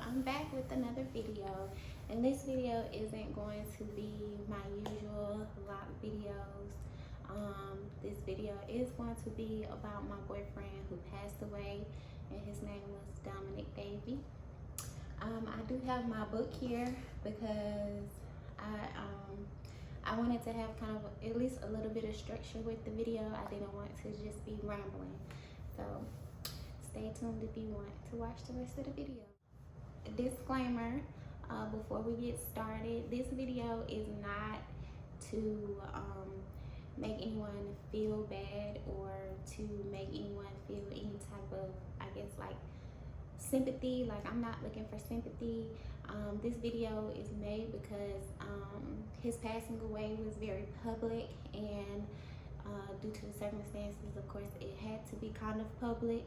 I'm back with another video, and this video isn't going to be my usual vlog videos. This video is going to be about my boyfriend who passed away, and his name was Dominic Davy. I do have my book here because I wanted to have kind of at least a little bit of structure with the video. I didn't want to just be rambling, so stay tuned if you want to watch the rest of the video. Disclaimer, before we get started, this video is not to make anyone feel bad or to make anyone feel any type of, I guess, like sympathy. Like, I'm not looking for sympathy. This video is made because his passing away was very public, and due to the circumstances, of course, it had to be kind of public.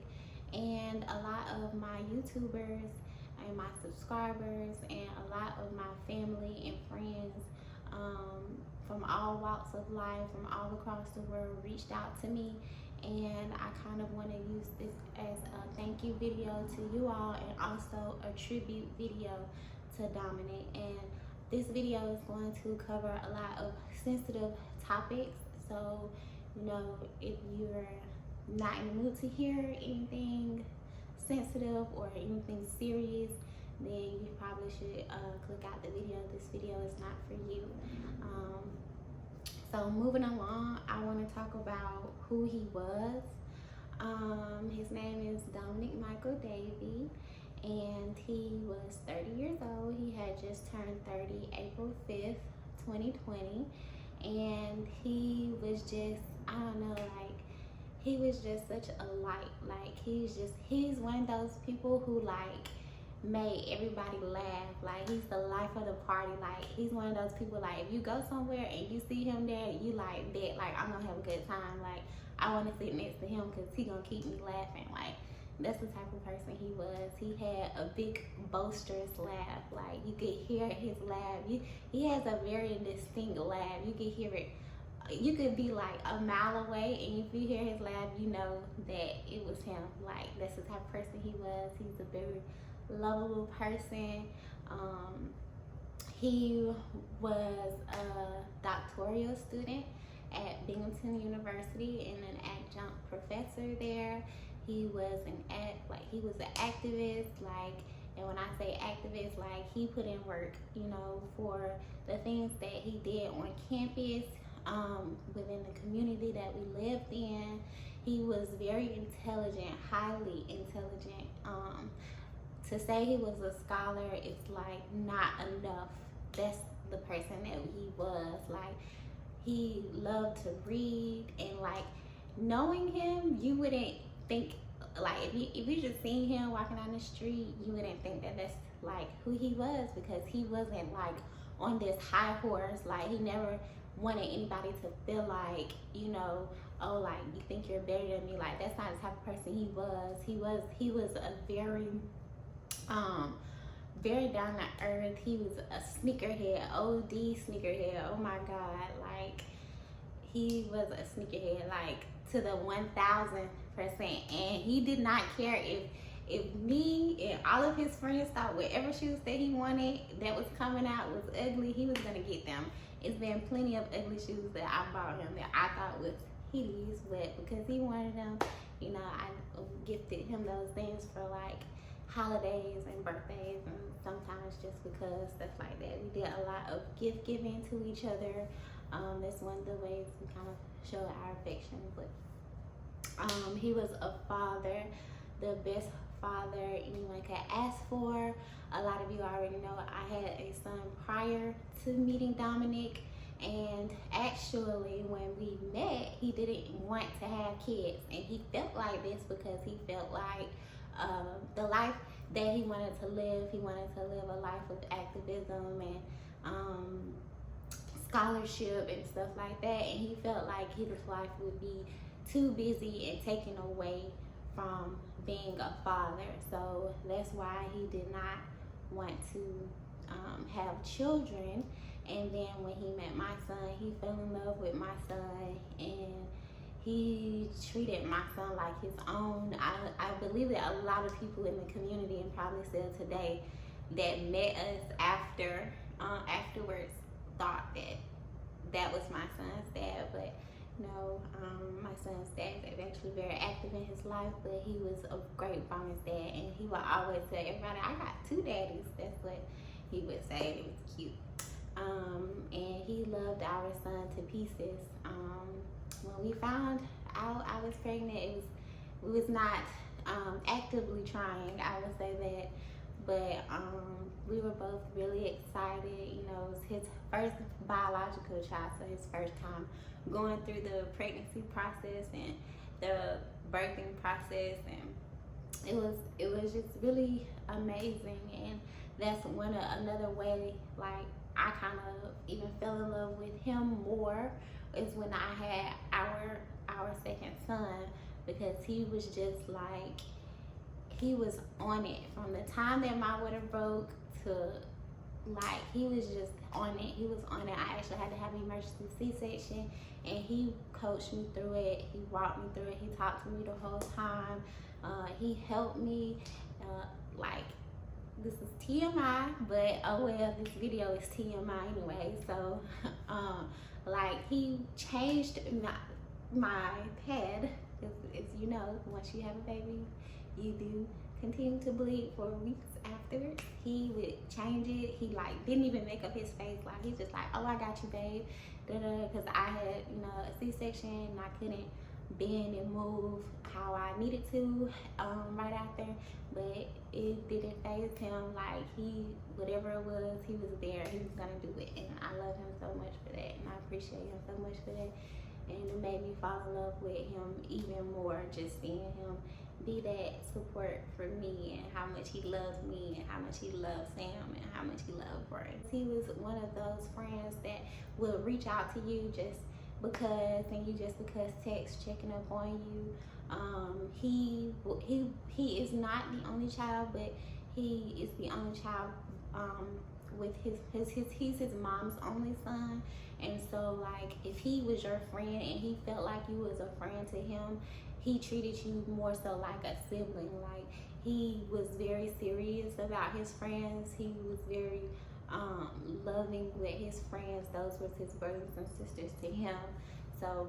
And a lot of my YouTubers and my subscribers and a lot of my family and friends from all walks of life, from all across the world, reached out to me, and I kind of want to use this as a thank you video to you all, and also a tribute video to Dominic. And this video is going to cover a lot of sensitive topics, so you know, if you're not in the mood to hear anything sensitive or anything serious, then you probably should click out the video. This video is not for you. So moving along, I want to talk about who he was. His name is Dominic Michael Davy, and he was 30 years old. He had just turned 30 April 5th, 2020, and he was just, I don't know, like, he was just such a light. Like, he's one of those people who, like, made everybody laugh. Like, he's the life of the party. Like, he's one of those people, like, if you go somewhere and you see him there, you like that, like, I'm gonna have a good time. Like, I want to sit next to him because he gonna keep me laughing. Like, that's the type of person he was. He had a big boisterous laugh. Like, you could hear his laugh. He has a very distinct laugh. You could hear it. You could be like a mile away, and if you hear his laugh, you know that it was him. Like, that's the type of person he was. He's a very lovable person. He was a doctoral student at Binghamton University and an adjunct professor there. He was an activist, like, and when I say activist, like, he put in work, you know, for the things that he did on campus, within the community that we lived in. He was very intelligent, highly intelligent. To say he was a scholar is like not enough. That's the person that he was. Like, he loved to read, and like, knowing him, you wouldn't think, like, if you just seen him walking down the street, you wouldn't think that that's like who he was, because he wasn't like on this high horse. Like, he never wanted anybody to feel like, you know, oh, like, you think you're better than me. Like, that's not the type of person he was. He was a very down to earth. He was a sneakerhead, OD sneakerhead. Oh my God, like, he was a sneakerhead, like, to the 1000%. And he did not care if me and all of his friends thought whatever shoes that he wanted that was coming out was ugly, he was gonna get them. It's been plenty of ugly shoes that I bought him that I thought was hideous, but because he wanted them, you know, I gifted him those things for like holidays and birthdays, and sometimes just because, stuff like that. We did a lot of gift giving to each other. That's one of the ways we kind of show our affection. But he was a father, the best father anyone could ask for. A lot of you already know I had a son prior to meeting Dominic, and actually when we met, he didn't want to have kids, and he felt like this because he felt like the life that he wanted to live a life of activism and scholarship and stuff like that, and he felt like his life would be too busy and taken away from being a father. So that's why he did not want to have children. And then when he met my son, he fell in love with my son, and he treated my son like his own. I believe that a lot of people in the community, and probably still today, that met us afterwards thought that that was my son's dad, but no, my son's dad is actually very active in his life, but he was a great mama's dad, and he would always tell everybody, I got two daddies. That's what he would say. It was cute. And he loved our son to pieces. When we found out I was pregnant, we was not actively trying, I would say that, but we were both really excited. You know, it was his first biological child, so his first time going through the pregnancy process and the birthing process, and it was just really amazing. And that's another way, like, I kind of even fell in love with him more, is when I had our second son, because he was just like, he was on it from the time that my water broke to, like, he was just on it. He was on it. I actually had to have an emergency C-section, and he coached me through it. He walked me through it. He talked to me the whole time. He helped me. Like, this is TMI, but oh well, this video is TMI anyway. So, like, he changed my pad. As you know, once you have a baby, you do continue to bleed for weeks afterwards. He would change it. He like didn't even make up his face. Like, he's just like, oh, I got you, babe. Because I had, you know, a C-section, and I couldn't bend and move how I needed to right after. But it didn't faze him. Like, whatever it was, he was there. He was gonna do it, and I love him so much for that, and I appreciate him so much for that. And it made me fall in love with him even more, just seeing him be that support for me, and how much he loves me, and how much he loves Sam, and how much he loves Bray. He was one of those friends that will reach out to you just because text checking up on you. He is not the only child, but he is the only child with he's his mom's only son. And so, like, if he was your friend and he felt like you was a friend to him, he treated you more so like a sibling. Like, he was very serious about his friends. He was very loving with his friends. Those was his brothers and sisters to him. So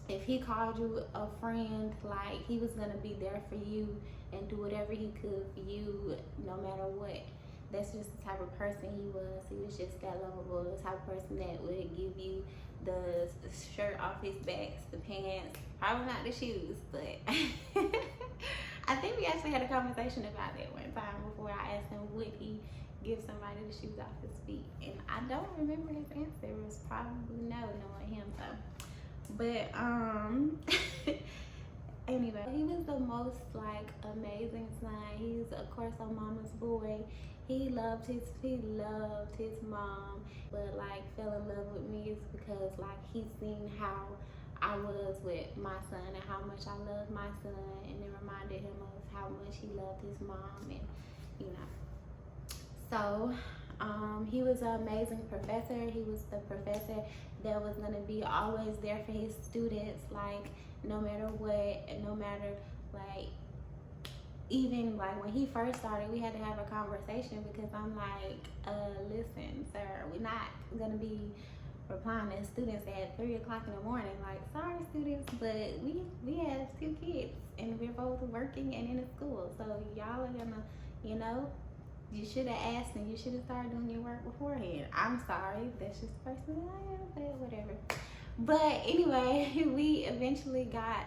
if he called you a friend, like, he was gonna be there for you and do whatever he could for you, no matter what. That's just the type of person he was. He was just that lovable, the type of person that would give you the shirt off his back, the pants, probably not the shoes, but I think we actually had a conversation about that one time before I asked him, would he give somebody the shoes off his feet? And I don't remember his answer. It was probably no, knowing him. So, but anyway, he was the most, like, amazing son. He's, of course, a mama's boy. He loved his mom, but, like, fell in love with me is because, like, he's seen how I was with my son and how much I loved my son, and it reminded him of how much he loved his mom, and, you know. So, he was an amazing professor. He was the professor that was gonna be always there for his students, like, no matter what, and no matter, like, even like when he first started, we had to have a conversation, because I'm like, listen, sir, we're not gonna be replying to students at 3 o'clock in the morning. Like, sorry, students, but we have 2 kids, and we're both working and in a school, so y'all are gonna, you know, you should have asked, and you should have started doing your work beforehand. I'm sorry, that's just the person that I am, but whatever. But anyway, we eventually got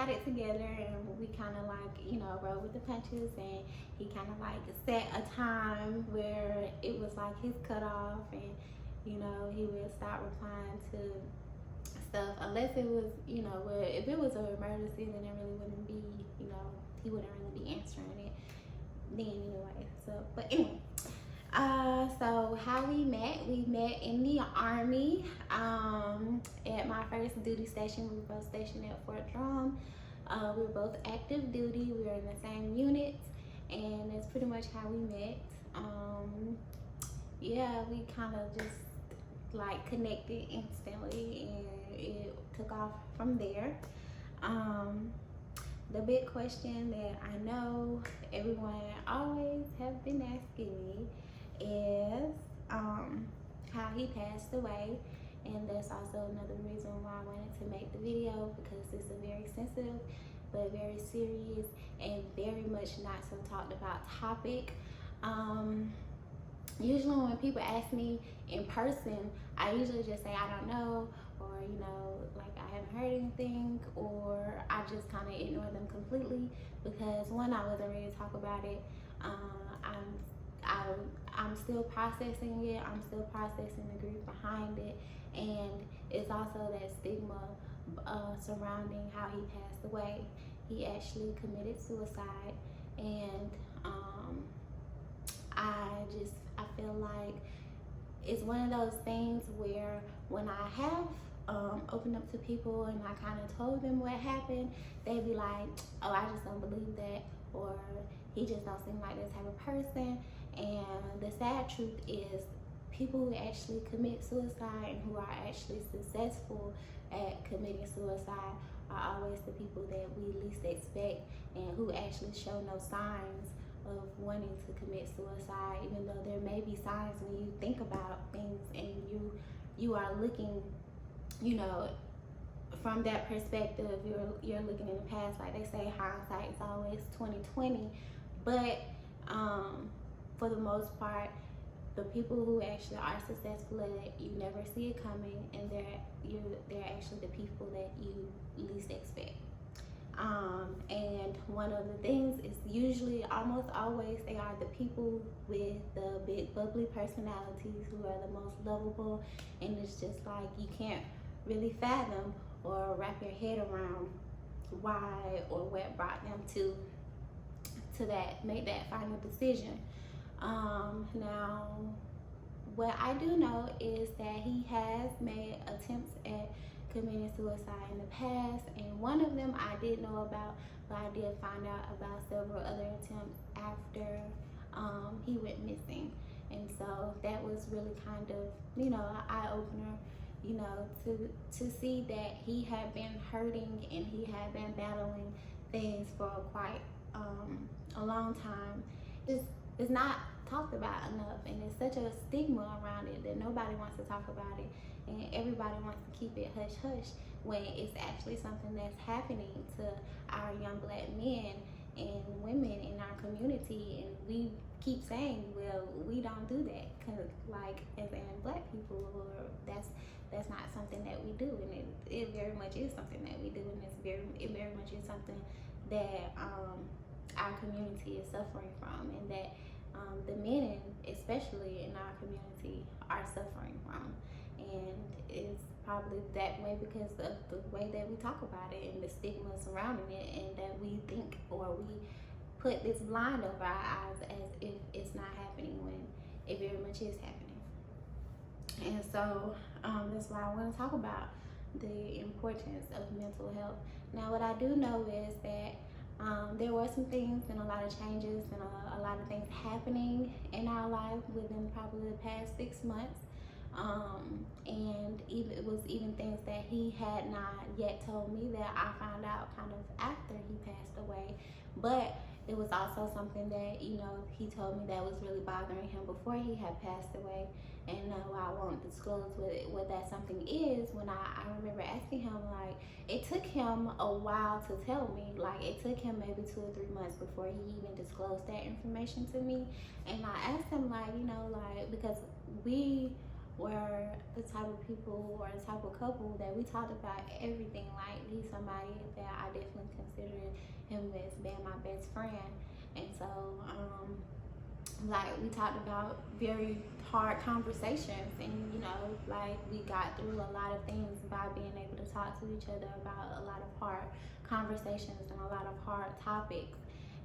it together, and we kind of, like, you know, rode with the punches, and he kind of, like, set a time where it was like his cutoff, and, you know, he would stop replying to stuff unless it was, you know, where if it was an emergency, then it really wouldn't be, you know, he wouldn't really be answering it then anyway. So, but anyway, so how we met in the Army, at my first duty station. We were both stationed at Fort Drum. We were both active duty. We were in the same unit, and that's pretty much how we met. Yeah, we kind of just, like, connected instantly, and it took off from there. the big question that I know everyone always have been asking me is how he passed away. And that's also another reason why I wanted to make the video, because it's a very sensitive but very serious and very much not so talked about topic. Usually when people ask me in person, I usually just say I don't know, or like I haven't heard anything, or I just kind of ignore them completely, because one, I wasn't ready to talk about it. I'm still processing it. I'm still processing the grief behind it, and it's also that stigma surrounding how he passed away. He actually committed suicide, and I feel like it's one of those things where when I have opened up to people and I kind of told them what happened, they be like, oh, I just don't believe that, or he just don't seem like this type of person. And the sad truth is, people who actually commit suicide and who are actually successful at committing suicide are always the people that we least expect, and who actually show no signs of wanting to commit suicide, even though there may be signs when you think about things and you are looking, from that perspective. You're looking in the past, like they say, hindsight is always 20/20. But for the most part, the people who actually are successful at it, you never see it coming, and they're actually the people that you least expect. And one of the things is usually, almost always, they are the people with the big bubbly personalities who are the most lovable, and it's just like you can't really fathom or wrap your head around why or what brought them to make that final decision. Now, what I do know is that he has made attempts at committing suicide in the past, and one of them I did know about, but I did find out about several other attempts after he went missing. And so that was really kind of, an eye-opener, to see that he had been hurting and he had been battling things for quite a long time. It's not talked about enough, and there's such a stigma around it that nobody wants to talk about it, and everybody wants to keep it hush hush, when it's actually something that's happening to our young Black men and women in our community. And we keep saying, well, we don't do that, because like, as in Black people, or that's not something that we do. And it very much is something that we do, and it very much is something that our community is suffering from, and that the men, especially in our community, are suffering from. And it's probably that way because of the way that we talk about it and the stigma surrounding it, and that we think, or we put this blind over our eyes as if it's not happening, when it very much is happening. And so that's why I want to talk about the importance of mental health. Now, what I do know is that there were some things and a lot of changes and a lot of things happening in our life within probably the past 6 months. And it was even things that he had not yet told me that I found out kind of after he passed away. But it was also something that, he told me that was really bothering him before he had passed away. And I won't disclose what that something is. When I remember asking him, like, it took him a while to tell me. Like, it took him maybe 2 or 3 months before he even disclosed that information to me. And I asked him, like, because we were the type of people, or the type of couple, that we talked about everything. Like, he's somebody that I definitely consider him as being my best friend. And so we talked about very hard conversations, and we got through a lot of things by being able to talk to each other about a lot of hard conversations and a lot of hard topics.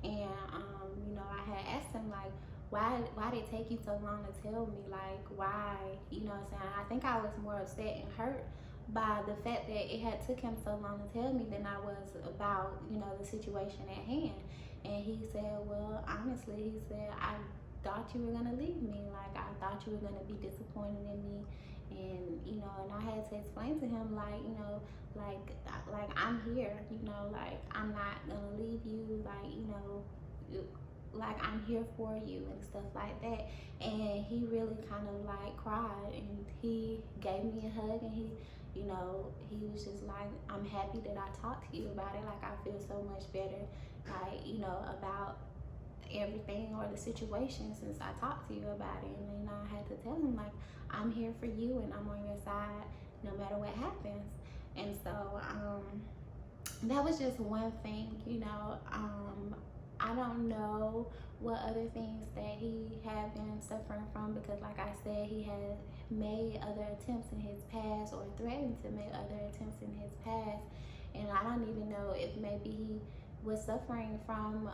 And I had asked him, like, why did it take you so long to tell me? Like, why? I think I was more upset and hurt by the fact that it had took him so long to tell me than I was about, the situation at hand. And he said, well, honestly, I thought you were going to leave me. Like, I thought you were going to be disappointed in me And you know, and I had to explain to him, like, you know, like I'm here, you know, like I'm not gonna leave you, like, you know, like I'm here for you and stuff like that. And he really kind of like cried, and he gave me a hug, and you know, he was just like, I'm happy that I talked to you about it. Like I feel so much better, like, you know, about everything or the situation since I talked to you about it. And then I had to tell him, like, I'm here for you and I'm on your side no matter what happens. And so that was just one thing, you know. I don't know what other things that he had been suffering from, because like I said, he had made other attempts in his past, or threatened to make other attempts in his past. And I don't even know if maybe he was suffering from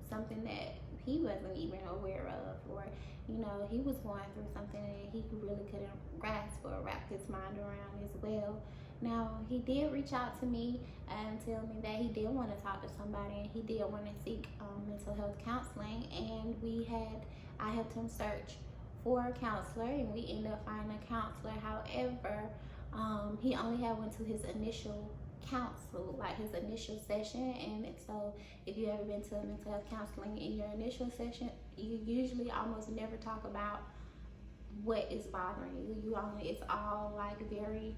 something that he wasn't even aware of, or you know, he was going through something that he really couldn't grasp or wrap his mind around as well. Now, he did reach out to me and tell me that he did want to talk to somebody, and he did want to seek mental health counseling. And I helped him search for a counselor, and we ended up finding a counselor. However, he only had went to his initial counsel, like his initial session. And so if you ever been to a mental health counseling, in your initial session, you usually almost never talk about what is bothering you. It's all like very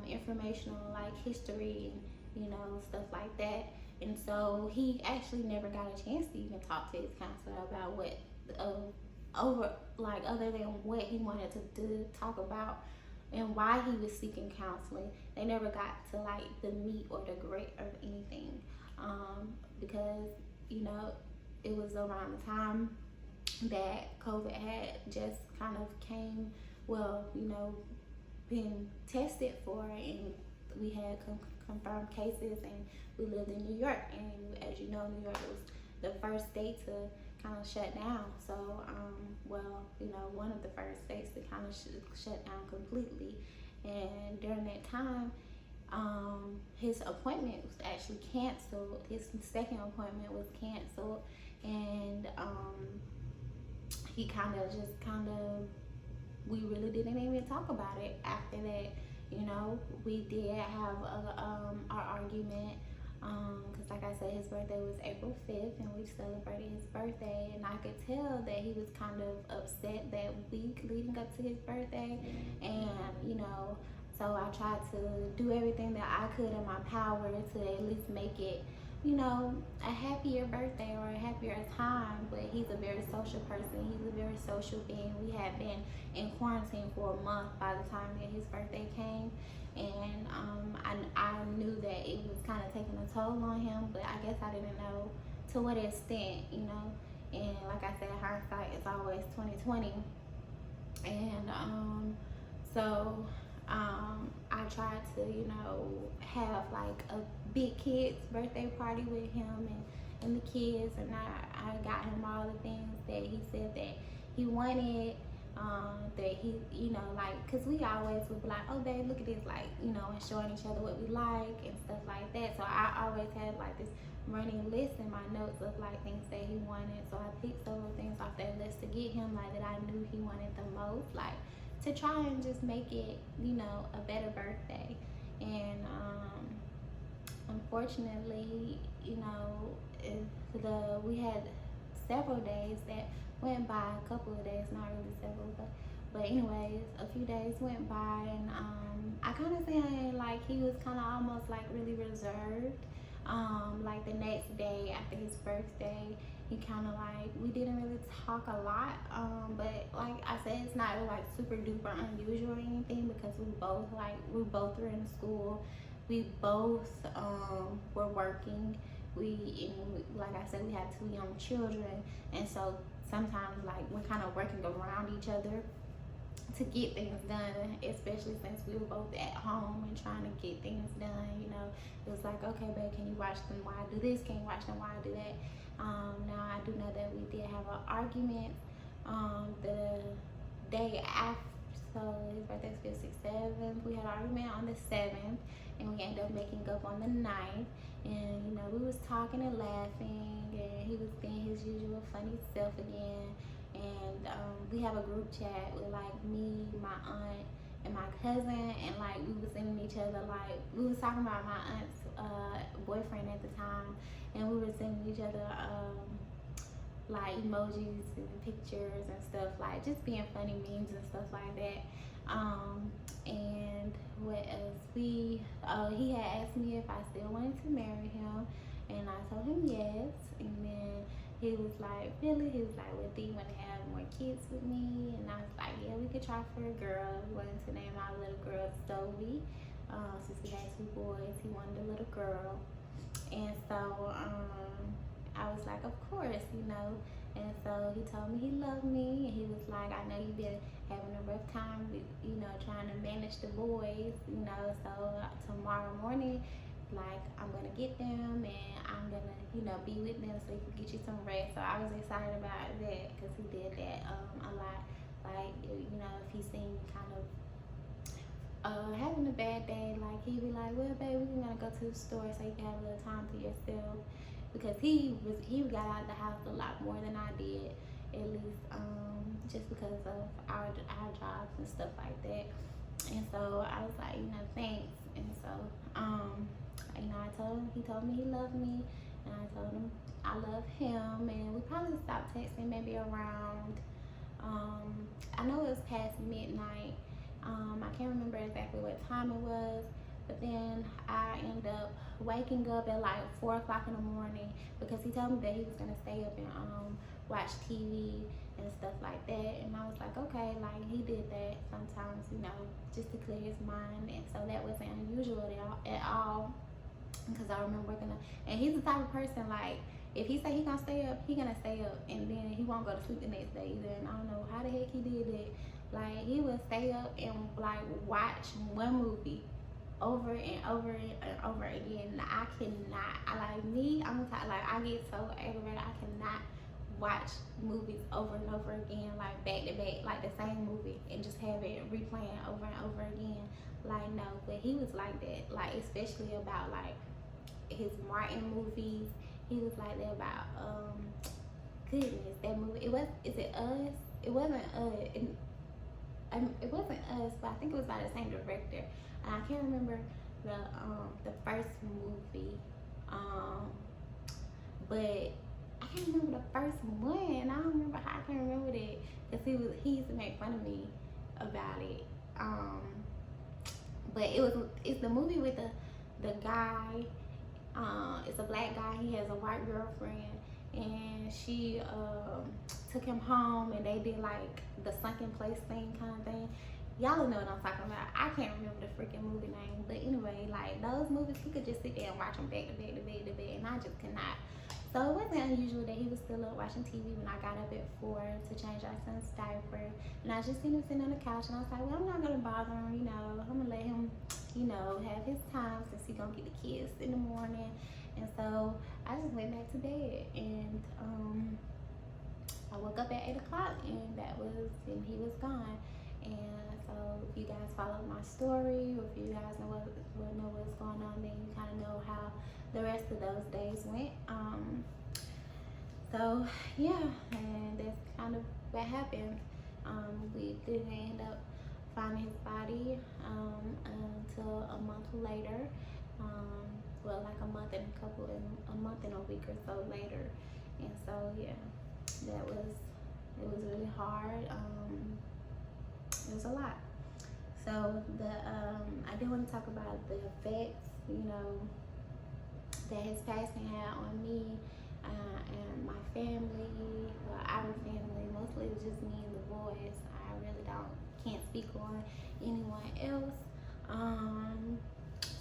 informational, like history and you know, stuff like that. And so he actually never got a chance to even talk to his counselor about what other than what he wanted to talk about and why he was seeking counseling. They never got to like the meat or the grit of anything, because you know, it was around the time that COVID had just kind of came, well, you know, been tested for, and we had confirmed cases, and we lived in New York, and as you know, New York was the first state to kind of shut down. So, well, you know, one of the first states to kind of shut down completely. And during that time, his appointment was actually canceled. His second appointment was canceled, and he we really didn't even talk about it after that. You know, we did have our argument, because like I said, his birthday was April 5th, and we celebrated his birthday, and I could tell that he was kind of upset that week leading up to his birthday. And you know, so I tried to do everything that I could in my power to at least make it, you know, a happier birthday or a happier time. But he's a very social person. He's a very social being. We had been in quarantine for a month by the time that his birthday came. And I knew that it was kind of taking a toll on him, but I guess I didn't know to what extent, you know. And like I said, hindsight is always 2020. And so I tried to, you know, have like a big kid's birthday party with him and the kids, and I got him all the things that he said that he wanted, that he, you know, like, because we always would be like, oh babe, look at this, like, you know, and showing each other what we like and stuff like that. So I always had like this running list in my notes of like things that he wanted. So I picked several things off that list to get him, like, that I knew he wanted the most, like, to try and just make it, you know, a better birthday. And unfortunately, you know, we had several days that went by, a couple of days, not really several, but anyways, a few days went by, and I kind of seen like he was kind of almost like really reserved. Like the next day after his birthday, he kind of like, we didn't really talk a lot, but like I said, it's not like super duper unusual or anything, because we both were in school, we both were working, like I said, we had 2 young children, and so sometimes like we're kind of working around each other to get things done, especially since we were both at home and trying to get things done. You know, it was like, okay babe, can you watch them while I do this, can you watch them while I do that. Now I do know that we did have an argument the day after, so his birthday's 5th, 6th, 7th. We had an argument on the 7th, and we ended up making up on the 9th. And you know, we was talking and laughing, and he was being his usual funny self again. and we have a group chat with like me, my aunt, and my cousin, and like we was sending each other, like we was talking about my aunt's boyfriend at the time, and we were sending each other like emojis and pictures and stuff, like just being funny memes and stuff like that. And what else? He had asked me if I still wanted to marry him, and I told him yes. And then he was like, really? He was like, well, do you want to have more kids with me? And I was like, yeah, we could try for a girl. We wanted to name our little girl Zoe. Since we had 2 boys, he wanted a little girl. And so I was like, of course, you know. And so he told me he loved me, and he was like, I know you've been having a rough time, you know, trying to manage the boys, you know. So tomorrow morning, like, I'm gonna get them, and I'm gonna, you know, be with them so you can get you some rest. So I was excited about that because he did that a lot. Like, you know, if he seen me kind of having a bad day, like he'd be like, well, baby, we're gonna go to the store so you can have a little time to yourself, because he got out of the house a lot more than I did, at least just because of our jobs and stuff like that. And so I was like, you know, thanks. And so you know, he told me he loved me, and I told him I love him, and we probably stopped texting maybe around I know it was past midnight. I can't remember exactly what time it was, but then I ended up waking up at like 4 o'clock in the morning because he told me that he was gonna stay up and watch TV and stuff like that. And I was like, okay, like he did that sometimes, you know, just to clear his mind. And so that wasn't unusual at all, because I remember waking up. And he's the type of person, like, if he say he gonna stay up, he gonna stay up, and then he won't go to sleep the next day either. And I don't know how the heck he did that. Like, he would stay up and like watch one movie over and over and over again. I cannot. I'm the type, like, I get so aggravated. I cannot watch movies over and over again, like back to back, like the same movie, and just have it replaying over and over again. Like, no, but he was like that, like especially about like his Martin movies. He was like that about goodness, that movie. Is it Us? It wasn't it wasn't Us, but I think it was by the same director. And I can't remember the first movie, but I can't remember the first one. I don't remember how I can't remember that, because he used to make fun of me about it. But it's the movie with the guy. It's a black guy. He has a white girlfriend, and she took him home, and they did like the sunken place thing kind of thing. Y'all know what I'm talking about. I can't remember the freaking movie name, but anyway, like those movies, he could just sit there and watch them back to back to back to back, and I just could not. So it wasn't unusual that he was still up watching TV when I got up at 4 to change our son's diaper. And I just seen him sitting on the couch, and I was like, well, I'm not gonna bother him, you know. I'm gonna let him, you know, have his time since he's gonna get the kids in the morning. And so I just went back to bed, and I woke up at 8 o'clock, and he was gone. And so if you guys followed my story, or if you guys know what's going on, then you kind of know how the rest of those days went. So yeah, and that's kind of what happened. We didn't end up finding his body until a month later. Well, like a month and a week or so later. And so yeah, it was really hard. It was a lot. So I did want to talk about the effects, you know, that his passing had on me and my family, well, our family. Mostly it was just me and the boys. I really can't speak on anyone else.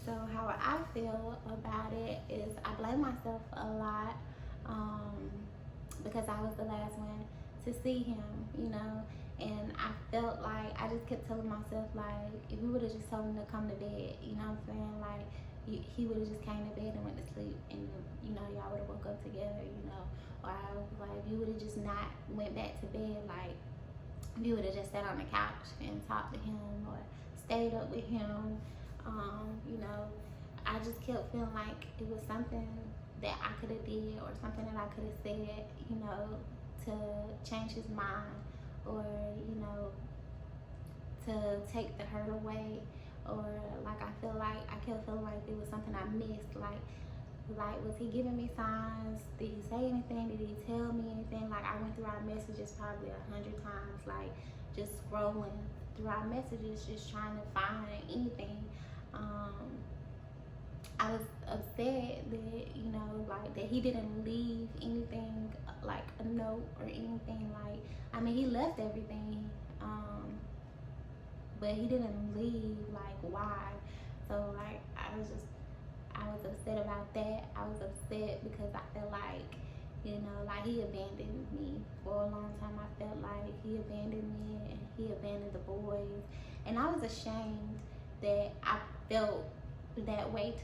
So how I feel about it is I blame myself a lot, because I was the last one to see him, you know. And I felt like I just kept telling myself, like, if we would have just told him to come to bed, you know what I'm saying? Like, he would have just came to bed and went to sleep, and, you know, y'all would have woke up together, you know. Or I was like, if you would have just not went back to bed, like, if you would have just sat on the couch and talked to him or stayed up with him, you know, I just kept feeling like it was something that I could have did or something that I could have said, you know, to change his mind, or you know, to take the hurt away, or like I kept feeling like it was something I missed. Like was he giving me signs? Did he say anything? Did he tell me anything? Like I went through our messages probably 100 times, like just scrolling through our messages, just trying to find anything. I was upset that, you know, like that he didn't leave anything, like a note or anything. Like, I mean, he left everything, but he didn't leave. Like, why? So like I was upset about that. I was upset because I felt like, you know, like he abandoned me for a long time. I felt like he abandoned me and he abandoned the boys, and I was ashamed that I felt that way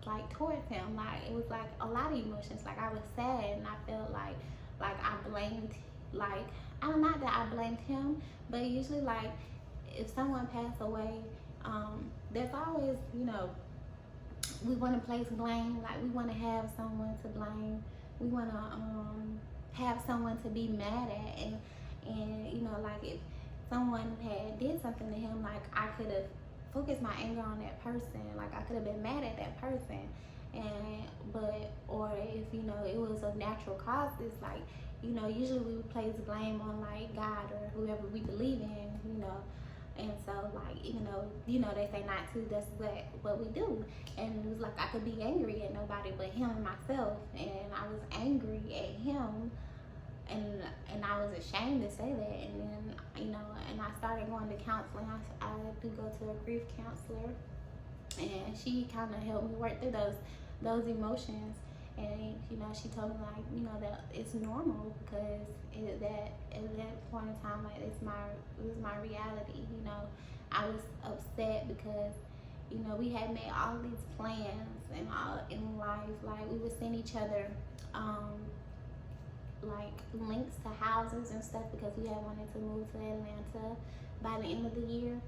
like towards him. Like it was like a lot of emotions. Like I was sad, and I felt like I blamed, like not that I blamed him, but usually like if someone passed away, there's always, you know, we want to place blame. Like we want to have someone to blame. We want to have someone to be mad at, and you know, like if someone had did something to him, like I could have focused my anger on that person. Like I could have been mad at that person, or if, you know, it was of natural causes, like, you know, usually we would place blame on like God or whoever we believe in, you know. And so like, you know, they say not to, that's what we do. And it was like I could be angry at nobody but him and myself, and I was angry at him, and I was ashamed to say that. And then, you know, and I started going to counseling. I do go to a grief counselor, and she kind of helped me work through those emotions. And, you know, she told me, like, you know, that it's normal, because at that point in time, like, it was my reality. You know, I was upset because, you know, we had made all these plans and all in life. Like we would send each other like links to houses and stuff, because we had wanted to move to Atlanta by the end of the year.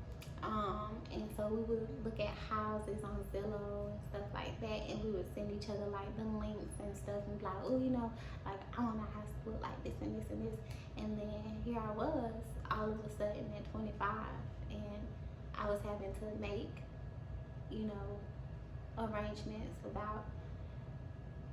And so we would look at houses on Zillow and stuff like that, and we would send each other like the links and stuff, and be like, oh, you know, like I want a house to look like this and this and this. And then here I was, all of a sudden at 25, and I was having to make, you know, arrangements about,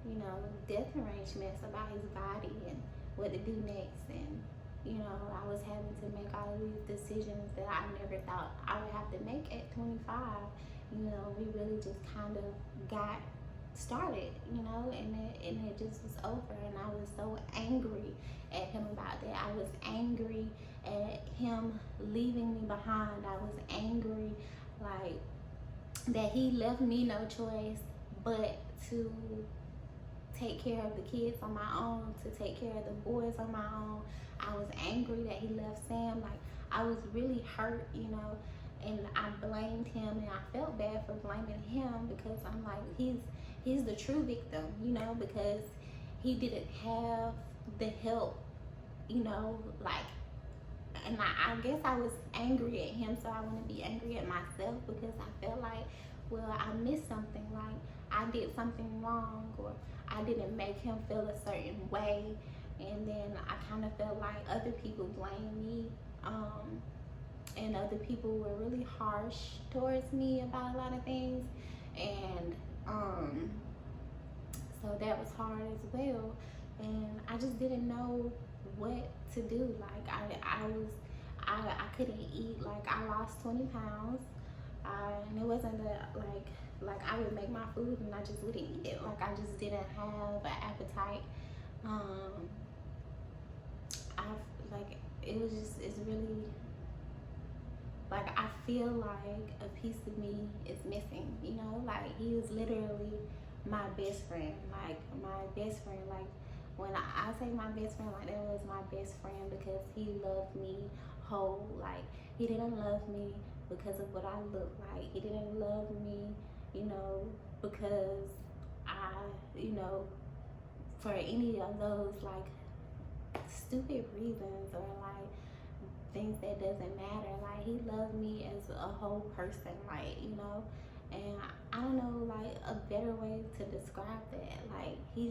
you know, death arrangements about his body and what to do next. And, you know, I was having to make all of these decisions that I never thought I would have to make at 25. You know, we really just kind of got started, you know, and it just was over. And I was so angry at him about that. I was angry at him leaving me behind. I was angry, like, that he left me no choice but to take care of the kids on my own, to take care of the boys on my own. I was angry that he left Sam. Like, I was really hurt, you know, and I blamed him, and I felt bad for blaming him, because I'm like, he's the true victim, you know, because he didn't have the help, you know, like, and I guess I was angry at him, so I want to be angry at myself, because I felt like, well, I missed something, like I did something wrong, or I didn't make him feel a certain way. And then I kind of felt like other people blamed me, and other people were really harsh towards me about a lot of things, and so that was hard as well. And I just didn't know what to do. Like I couldn't eat. Like I lost 20 pounds, and it wasn't that like I would make my food and I just wouldn't eat it. Like I just didn't have an appetite. It's really, like, I feel like a piece of me is missing, you know. Like he was literally my best friend, like my best friend. Like when I say my best friend, like that was my best friend, because he loved me whole. Like he didn't love me because of what I looked like. He didn't love me, you know, because I, you know, for any of those like stupid reasons, or like things that doesn't matter. Like he loved me as a whole person, like, you know. And I don't know like a better way to describe that. Like he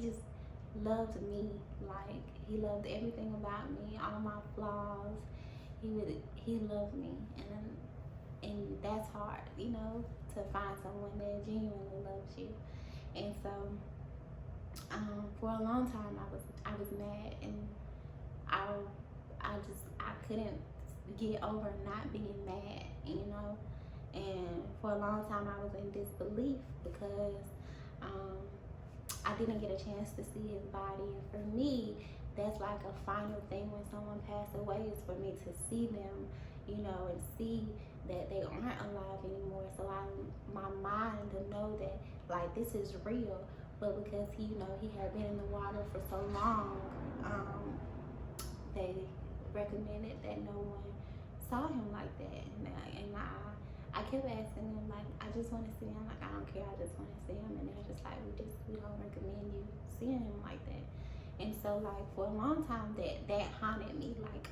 loved me. Like, he loved everything about me, all my flaws. He loved me, and that's hard, you know, to find someone that genuinely loves you. And so, for a long time, I was mad, and I I couldn't get over not being mad, you know. And for a long time, I was in disbelief because um, I didn't get a chance to see his body. And for me, that's like a final thing when someone passed away, is for me to see them, you know, and see that they aren't alive anymore. So my mind to know that like this is real. But because he, you know, he had been in the water for so long, they recommended that no one saw him like that. And I kept asking them, like, I just want to see him. Like, I don't care, I just want to see him. And they're just like, we don't recommend you seeing him like that. And so, like, for a long time, that haunted me. Like,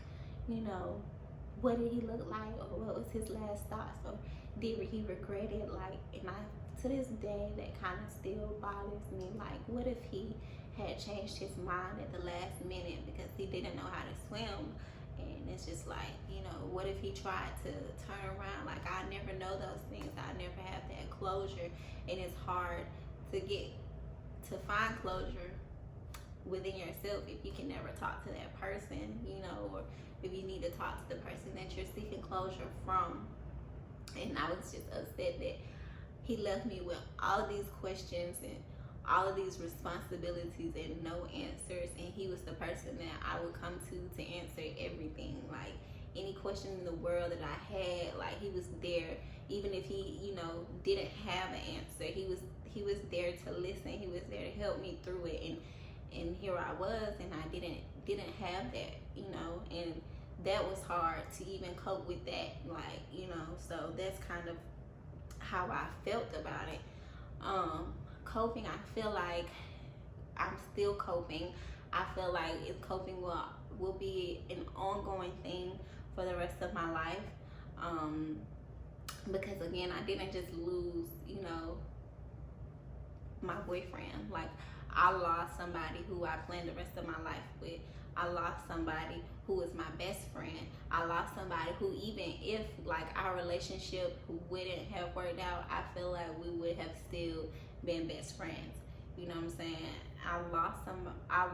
you know, what did he look like, or what was his last thoughts, or did he regret it? Like, and to this day, that kind of still bothers me. Like, what if he had changed his mind at the last minute because he didn't know how to swim? And it's just like, you know, what if he tried to turn around? Like, I never know those things. I never have that closure. And it's hard to find closure within yourself if you can never talk to that person, you know, or if you need to talk to the person that you're seeking closure from. And I was just upset that he left me with all of these questions and all of these responsibilities and no answers, and he was the person that I would come to answer everything. Like, any question in the world that I had, like, he was there. Even if he, you know, didn't have an answer, he was there to listen. He was there to help me through it. And here I was, and I didn't have that, you know, and that was hard to even cope with that. Like, you know, so that's kind of how I felt about it. Coping, I feel like I'm still coping. I feel like coping will be an ongoing thing for the rest of my life. Because again, I didn't just lose, you know, my boyfriend. Like, I lost somebody who I planned the rest of my life with. I lost somebody who was my best friend. I lost somebody who, even if like our relationship wouldn't have worked out, I feel like we would have still been best friends. You know what I'm saying? I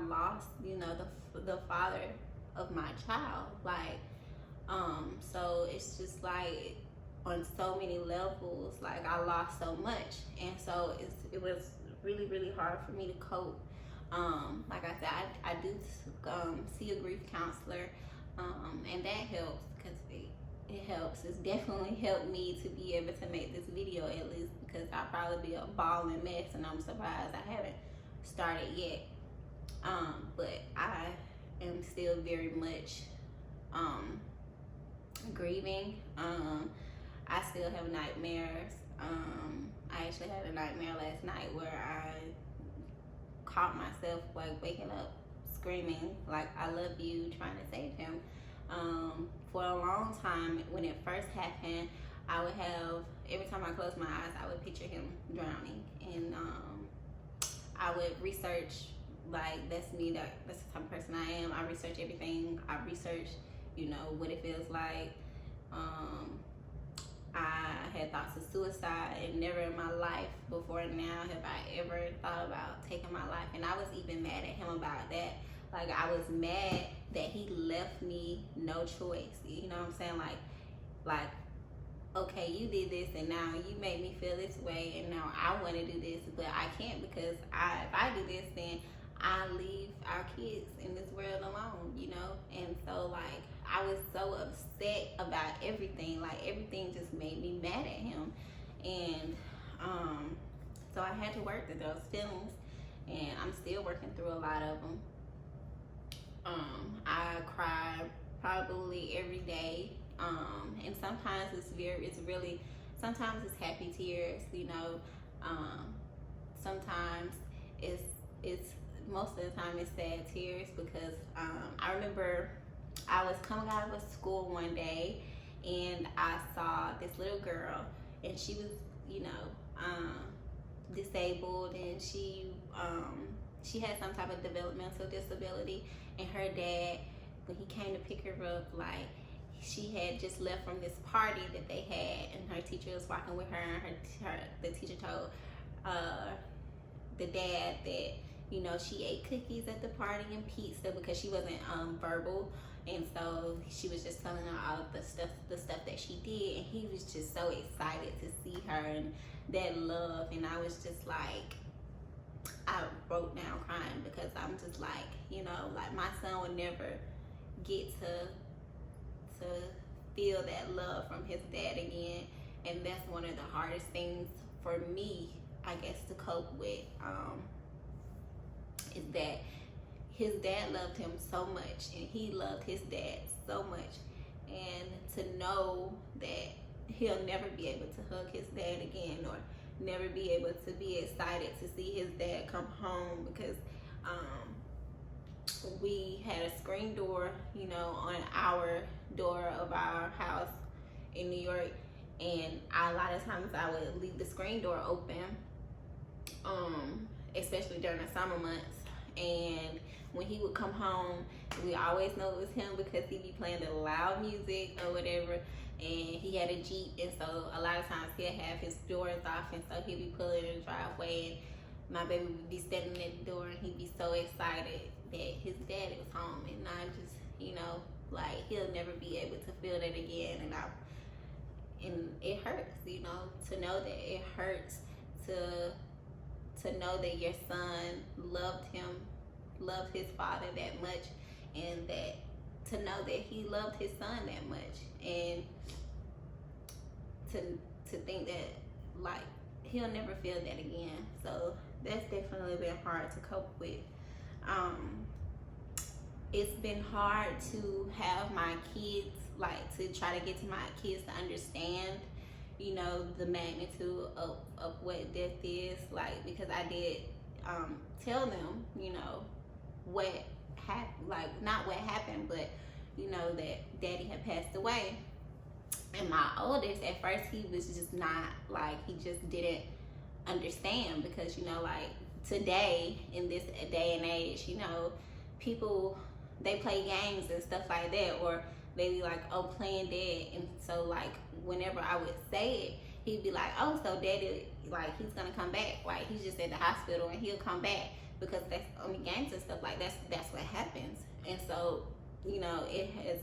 lost, you know, the father of my child. Like, so it's just like on so many levels, like I lost so much. And so it was really, really hard for me to cope. Like I said, I do see a grief counselor, and that helps, because it helps. It's definitely helped me to be able to make this video, at least, because I'll probably be a ball and mess, and I'm surprised I haven't started yet. But I am still very much grieving. I still have nightmares. I actually had a nightmare last night where I caught myself like waking up screaming like I love you, trying to save him. For a long time, when it first happened, I would have, every time I closed my eyes, I would picture him drowning. And I would research, like, that's me, that's the type of person I am. I research everything. I research, you know, what it feels like. I had thoughts of suicide, and never in my life before now have I ever thought about taking my life. And I was even mad at him about that. Like, I was mad that he left me no choice. You know what I'm saying? Like, okay, you did this, and now you made me feel this way, and now I want to do this, but I can't, because if I do this, then I leave our kids in this world alone, you know? And so, like, I was so upset about everything. Like, everything just made me mad at him. And so I had to work through those feelings, and I'm still working through a lot of them. I cry probably every day, and sometimes sometimes it's happy tears, you know. Sometimes it's most of the time it's sad tears, because I remember I was coming out of school one day, and I saw this little girl, and she was, you know, disabled, and she she had some type of developmental disability, and her dad, when he came to pick her up, like, she had just left from this party that they had, and her teacher was walking with her, and the teacher told the dad that, you know, she ate cookies at the party and pizza because she wasn't verbal, and so she was just telling her all the stuff that she did, and he was just so excited to see her and that love. And I was just like, I broke down crying, because I'm just like, you know, like, my son would never get to feel that love from his dad again. And that's one of the hardest things for me, I guess, to cope with, is that his dad loved him so much, and he loved his dad so much, and to know that he'll never be able to hug his dad again, or never be able to be excited to see his dad come home, because we had a screen door, you know, on our door of our house in New York, and a lot of times I would leave the screen door open, especially during the summer months. And when he would come home, we always know it was him, because he'd be playing the loud music or whatever, and he had a Jeep, and so a lot of times he'd have his doors off, and so he'd be pulling in the driveway, and my baby would be standing at the door, and he'd be so excited that his daddy was home. And I just, you know, like, he'll never be able to feel that again. And it hurts, you know, to know that it hurts to know that your son loved his father that much, and that to know that he loved his son that much, and to think that, like, he'll never feel that again. So that's definitely been hard to cope with. It's been hard to have my kids, like, to try to get to my kids to understand, you know, the magnitude of what death is, like, because I did tell them, you know, what happened, like, not what happened, but, you know, that daddy had passed away. And my oldest, at first, he was just not, like, he just didn't understand, because, you know, like, today, in this day and age, you know, people, they play games and stuff like that, or they be like, oh, playing dead. And so, like, whenever I would say it, he'd be like, oh, so daddy, like, he's gonna come back, like, he's just at the hospital and he'll come back, because that's on the games and stuff, like, that's what happens. And so, you know, it has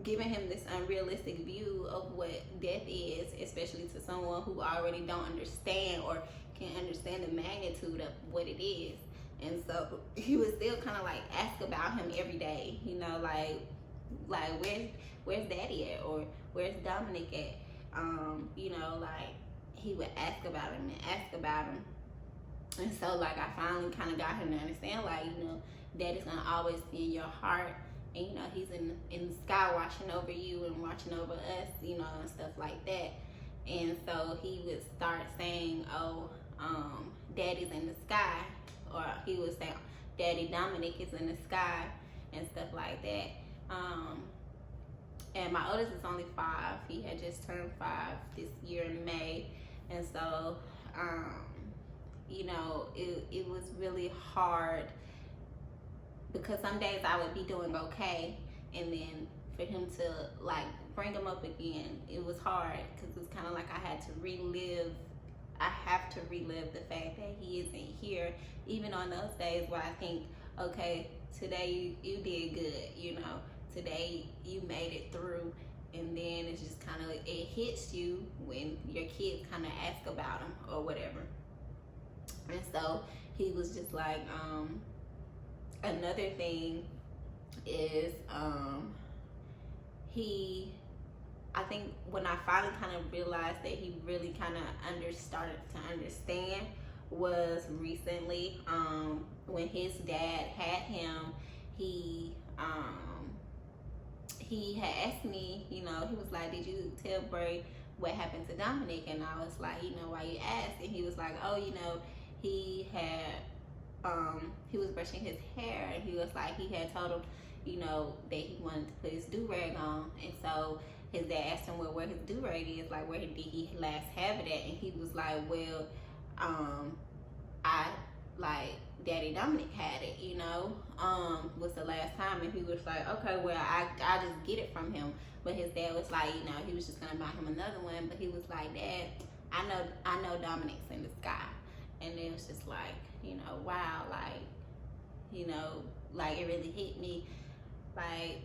given him this unrealistic view of what death is, especially to someone who already don't understand or can understand the magnitude of what it is. And so he would still kind of, like, ask about him every day, you know, like where's daddy at, or where's Dominic at, you know, like, he would ask about him and ask about him. And so, like, I finally kind of got him to understand, like, you know, daddy's gonna always be in your heart, and, you know, he's in the sky watching over you and watching over us, you know, and stuff like that. And so he would start saying, oh, daddy's in the sky, or he would say, daddy Dominic is in the sky, and stuff like that. And my oldest is only 5. He had just turned 5 this year in May. And so, you know, it was really hard, because some days I would be doing okay, and then for him to, like, bring him up again, it was hard, because it's kind of like I have to relive the fact that he isn't here, even on those days where I think, okay, today you did good, you know, today you made it through. And then it's just kind of, it hits you when your kids kind of ask about him or whatever. And so he was just like, another thing is, I think when I finally kind of realized that he really kind of started to understand was recently, when his dad had him. He had asked me, you know, he was like, did you tell Bray what happened to Dominic? And I was like, you know, why you asked? And he was like, oh, you know, he was brushing his hair, and he was like, he had told him, you know, that he wanted to put his do-rag on. And so his dad asked him, well, where his do-rag is, like, where did he last have it at? And he was like, well, Daddy Dominic had it, you know, was the last time. And he was like, okay, well, I just get it from him. But his dad was like, you know, he was just gonna buy him another one. But he was like, Dad, I know Dominic's in the sky. And it was just like, you know, wow, like, you know, like it really hit me, like,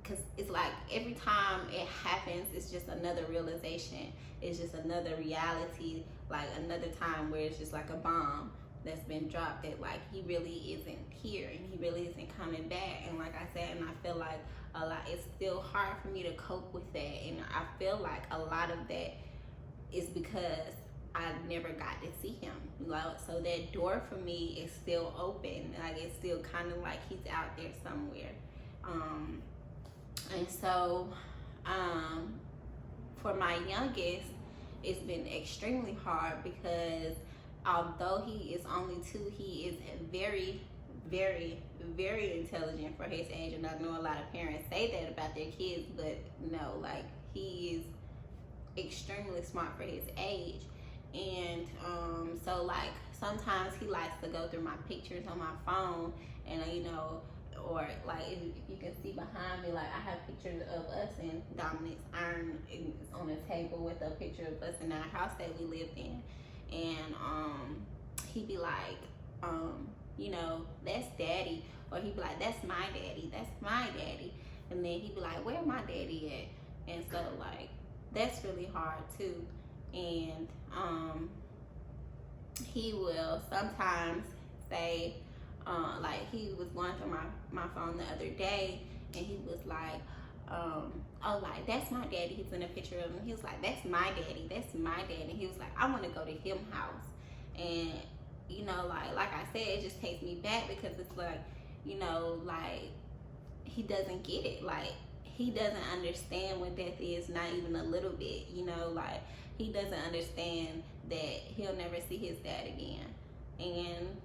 because it's like every time it happens, it's just another realization. It's just another reality, like another time where it's just like a bomb that's been dropped, that like he really isn't here and he really isn't coming back. And like I said, and I feel like a lot, it's still hard for me to cope with that. And I feel like a lot of that is because I never got to see him, you know? So that door for me is still open. Like it's still kind of like he's out there somewhere. And so for my youngest, it's been extremely hard because although he is only 2, he is very, very, very intelligent for his age. And I know a lot of parents say that about their kids, but no, like he is extremely smart for his age. And so like sometimes he likes to go through my pictures on my phone, and you know, or like if you can see behind me, like I have pictures of us and Dominic's iron is on the table with a picture of us in our house that we lived in. And he'd be like, you know, that's Daddy, or he'd be like, that's my daddy, that's my daddy. And then he'd be like, where my daddy at? And so like that's really hard too. And he will sometimes say, like he was going through my phone the other day, and he was like, oh, like that's my daddy. He's in a picture of him. He was like, that's my daddy, that's my daddy. And he was like, I want to go to him house. And you know, like I said, it just takes me back because it's like, you know, like he doesn't get it. Like he doesn't understand what death is, not even a little bit. You know, like he doesn't understand that he'll never see his dad again. And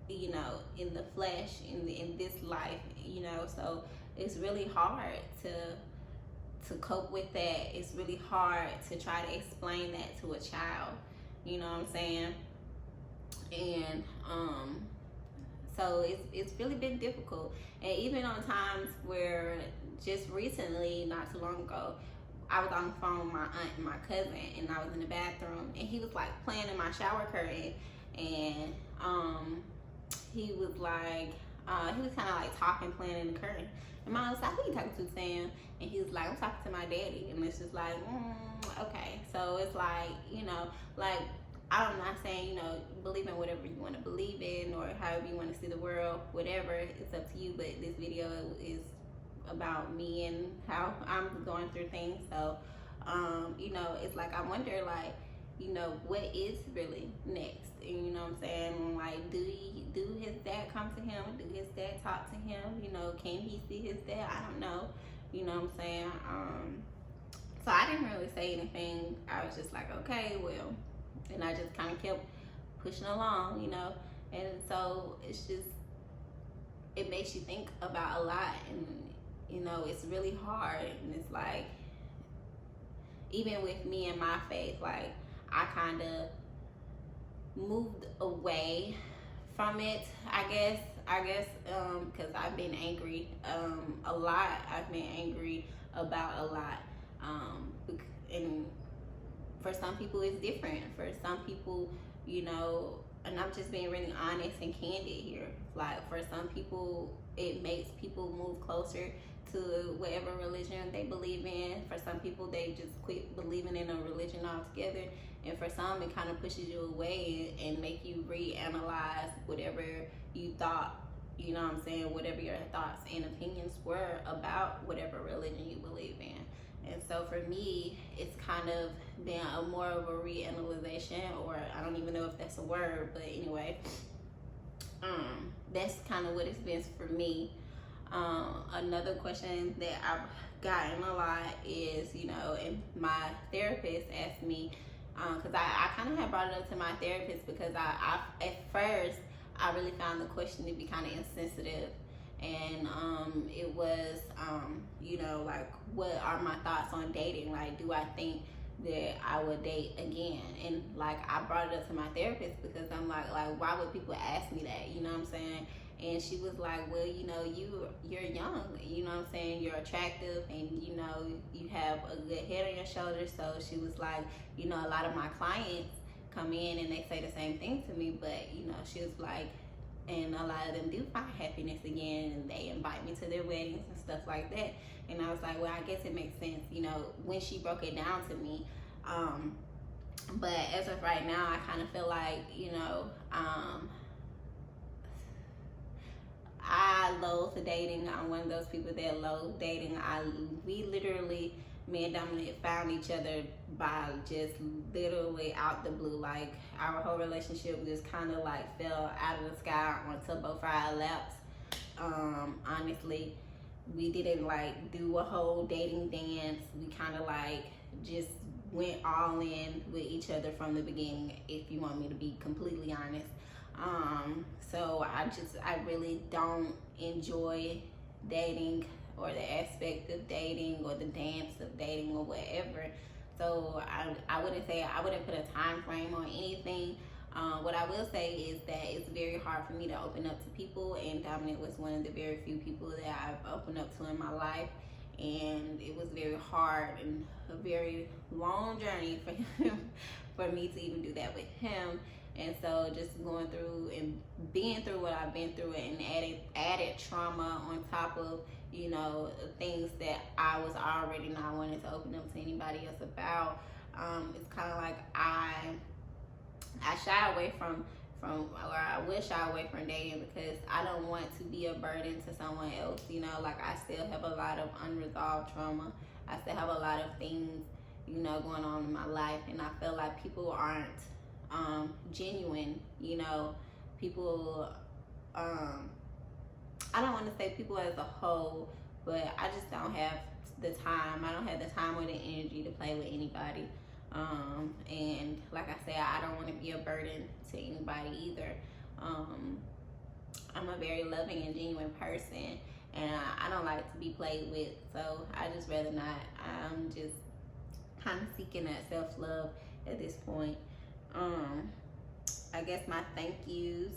you know, in the flesh, in this life, you know, so it's really hard to cope with that. It's really hard to try to explain that to a child, you know what I'm saying? And so it's really been difficult. And even on times where just recently, not too long ago, I was on the phone with my aunt and my cousin, and I was in the bathroom, and he was like playing in my shower curtain, and he was like, he was kind of like talking, playing in the curtain. And mom was like, who you talking to, Sam? And he was like, I'm talking to my daddy. And it's just like, okay. So it's like, you know, like, I'm not saying, you know, believe in whatever you want to believe in, or however you want to see the world, whatever, it's up to you. But this video is about me and how I'm going through things. So, you know, it's like, I wonder, like, you know, what is really next? And you know what I'm saying? Like, do his dad come to him? Do his dad talk to him? You know, can he see his dad? I don't know. You know what I'm saying? So I didn't really say anything. I was just like, okay, well, and I just kind of kept pushing along, you know. And so it's just, it makes you think about a lot, and you know, it's really hard. And it's like, even with me and my faith, like I kind of moved away from it, I guess, because I've been angry a lot. I've been angry about a lot, and for some people it's different. For some people, you know, and I'm just being really honest and candid here, like for some people it makes people move closer to whatever religion they believe in. For some people, they just quit believing in a religion altogether. And for some, it kind of pushes you away and make you reanalyze whatever you thought, you know what I'm saying, whatever your thoughts and opinions were about whatever religion you believe in. And so for me, it's kind of been a more of a reanalyzation, or I don't even know if that's a word, but anyway, that's kind of what it's been for me. Another question that I've gotten a lot is, you know, and my therapist asked me, because I kind of had brought it up to my therapist, because I at first I really found the question to be kind of insensitive. And it was, you know, like, what are my thoughts on dating? Like, do I think that I would date again. And like, I brought it up to my therapist because I'm like, why would people ask me that? You know what I'm saying? And she was like, well, you know, you're young, you know what I'm saying? You're attractive, and you know, you have a good head on your shoulders. So she was like, you know, a lot of my clients come in and they say the same thing to me, but you know, she was like, and a lot of them do find happiness again, and they invite me to their weddings and stuff like that. And I was like, well, I guess it makes sense, you know, when she broke it down to me. But as of right now, I kind of feel like, you know, I loathe dating. I'm one of those people that loathe dating. We literally, me and Dominic found each other by just literally out the blue. Like, our whole relationship just kind of like fell out of the sky onto both our laps. Honestly, we didn't like do a whole dating dance. We kind of like just went all in with each other from the beginning, if you want me to be completely honest. So I really don't enjoy dating, or the aspect of dating, or the dance of dating, or whatever. So I wouldn't put a time frame on anything. What I will say is that it's very hard for me to open up to people, and Dominic was one of the very few people that I've opened up to in my life. And it was very hard and a very long journey for him, for me to even do that with him. And so just going through and being through what I've been through, and added trauma on top of, you know, things that I was already not wanting to open up to anybody else about. It's kind of like I shy away from, or I will shy away from dating, because I don't want to be a burden to someone else. You know, like, I still have a lot of unresolved trauma. I still have a lot of things, you know, going on in my life, and I feel like people aren't genuine. You know, people, I don't want to say people as a whole, but I just don't have the time. I don't have the time or the energy to play with anybody. And like I said, I don't want to be a burden to anybody either. I'm a very loving and genuine person, and I don't like to be played with, so I just rather not. I'm just kind of seeking that self-love at this point. I guess my thank yous.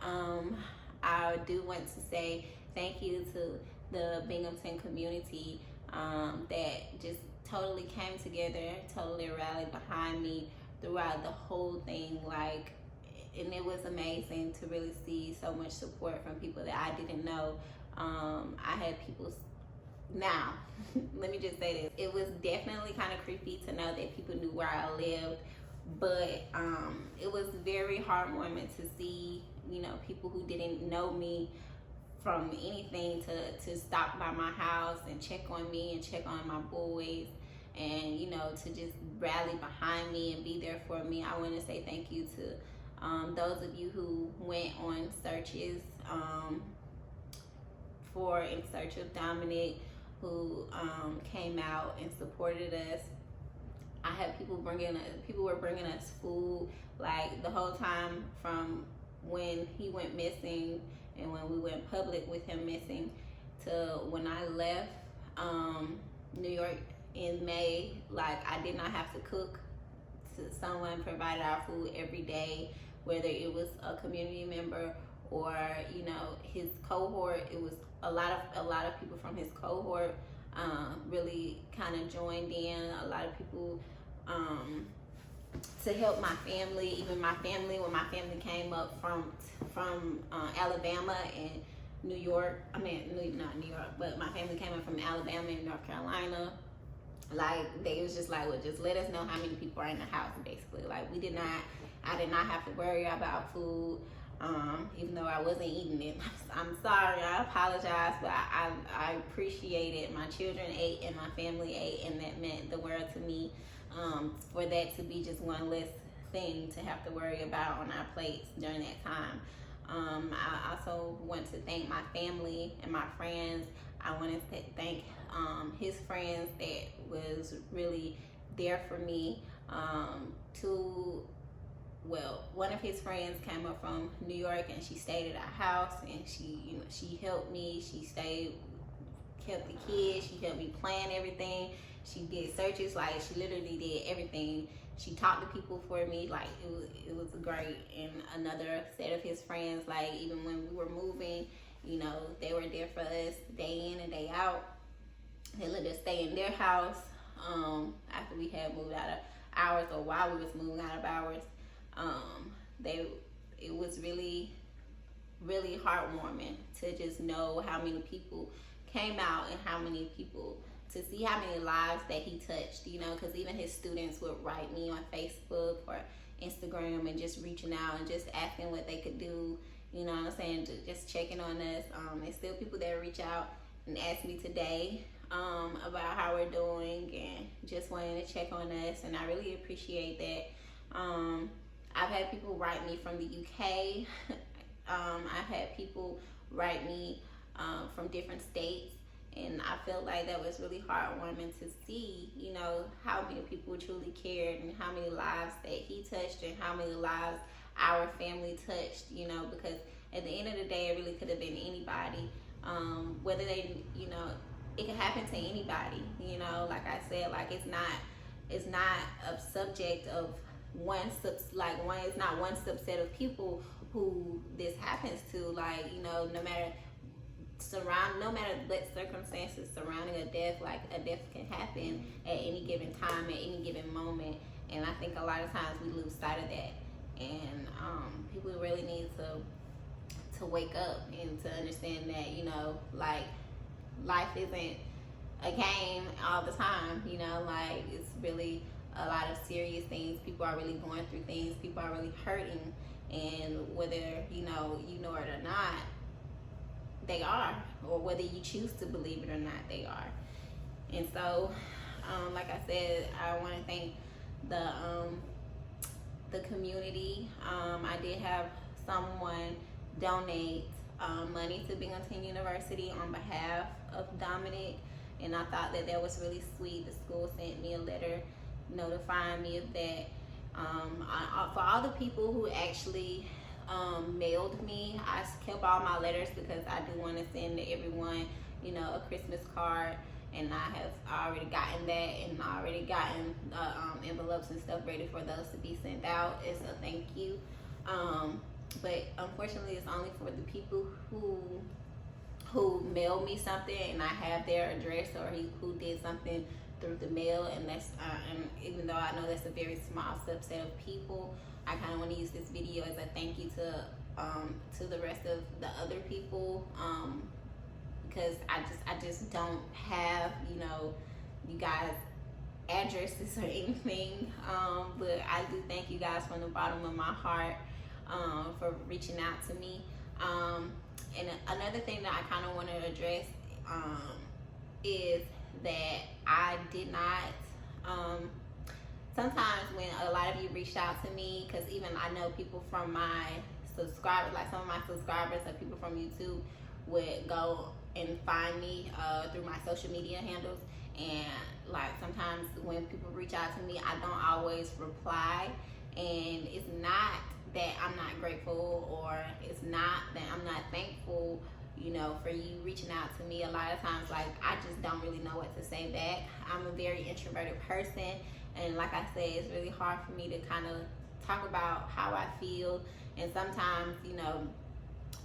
I do want to say thank you to the Binghamton community that just totally came together, totally rallied behind me throughout the whole thing. Like, and it was amazing to really see so much support from people that I didn't know. I had people. Now, let me just say this. It was definitely kind of creepy to know that people knew where I lived, but it was very heartwarming to see, you know, people who didn't know me from anything to stop by my house and check on me and check on my boys, and, you know, to just rally behind me and be there for me. I want to say thank you to those of you who went on searches in search of Dominic, who came out and supported us. I had people were bringing us food, like, the whole time from when he went missing and when we went public with him missing to when I left New York in May. Like, I did not have to cook. Someone provided our food every day, whether it was a community member or, you know, his cohort. It was a lot of people from his cohort really kind of joined in. A lot of people to help my family. Even my family, when my family came up from Alabama and New York. I mean, not New York, but my family came up from Alabama and North Carolina. Like, they was just like, well, just let us know how many people are in the house, basically. Like, I did not have to worry about food, even though I wasn't eating it. I'm sorry, I apologize, but I appreciate it. My children ate and my family ate, and that meant the world to me. For that to be just one less thing to have to worry about on our plates during that time. I also want to thank my family and my friends. I want to thank his friends that was really there for me. One of his friends came up from New York and she stayed at our house, and she helped me. She kept the kids. She helped me plan everything. She did searches. Like, she literally did everything. She talked to people for me. Like, it was great. And another set of his friends, like, even when we were moving, you know, they were there for us day in and day out. They let us stay in their house after we had moved out of ours, or while we was moving out of ours. It was really, really heartwarming to just know how many people came out and how many people, to see how many lives that he touched, you know, because even his students would write me on Facebook or Instagram and just reaching out and just asking what they could do, you know what I'm saying, just checking on us. There's still people that reach out and ask me today about how we're doing and just wanting to check on us, and I really appreciate that. I've had people write me from the UK. I've had people write me from different states, and I felt like that was really heartwarming to see, you know, how many people truly cared and how many lives that he touched and how many lives our family touched, you know, because at the end of the day, it really could have been anybody. Whether they, you know, it can happen to anybody, you know, like I said, like it's not a subject of it's not one subset of people who this happens to, like, you know, no matter what circumstances surrounding a death, like a death can happen at any given time, at any given moment, and I think a lot of times we lose sight of that, and people really need to wake up and to understand that, you know, like, life isn't a game all the time, you know, like, it's really a lot of serious things. People are really going through things. People are really hurting, and whether you know it or not, they are, or whether you choose to believe it or not, they are. And so, like I said, I want to thank the community. I did have someone donate money to Binghamton University on behalf of Dominic, and I thought that was really sweet. The school sent me a letter notifying me of that. For all the people who actually mailed me, I kept all my letters because I do want to send to everyone, you know, a Christmas card, and I have already gotten that, and already gotten envelopes and stuff ready for those to be sent out as a thank you. But unfortunately, it's only for the people who mailed me something and I have their address, or who did something through the mail, and that's and even though I know that's a very small subset of people, I kind of want to use this video as a thank you to the rest of the other people, because I just don't have, you know, you guys addresses or anything, but I do thank you guys from the bottom of my heart for reaching out to me. And another thing that I kind of want to address is that I did not, sometimes when a lot of you reached out to me, because even I know people from my subscribers, like some of my subscribers or people from YouTube would go and find me through my social media handles, and like sometimes when people reach out to me, I don't always reply, and it's not that I'm not grateful, or it's not that I'm not thankful, you know, for you reaching out to me. A lot of times, like, I just don't really know what to say back. I'm a very introverted person, and like I said, it's really hard for me to kind of talk about how I feel, and sometimes, you know,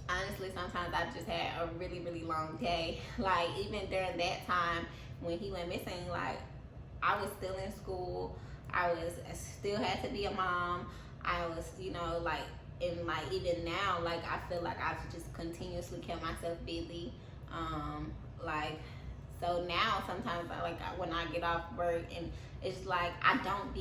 honestly, sometimes I just had a really, really long day. Like, even during that time when he went missing, like, I was still in school, I still had to be a mom, I was, you know, like, and like even now, like, I feel like I've just continuously kept myself busy. Like, so now sometimes when I get off work, and it's like I don't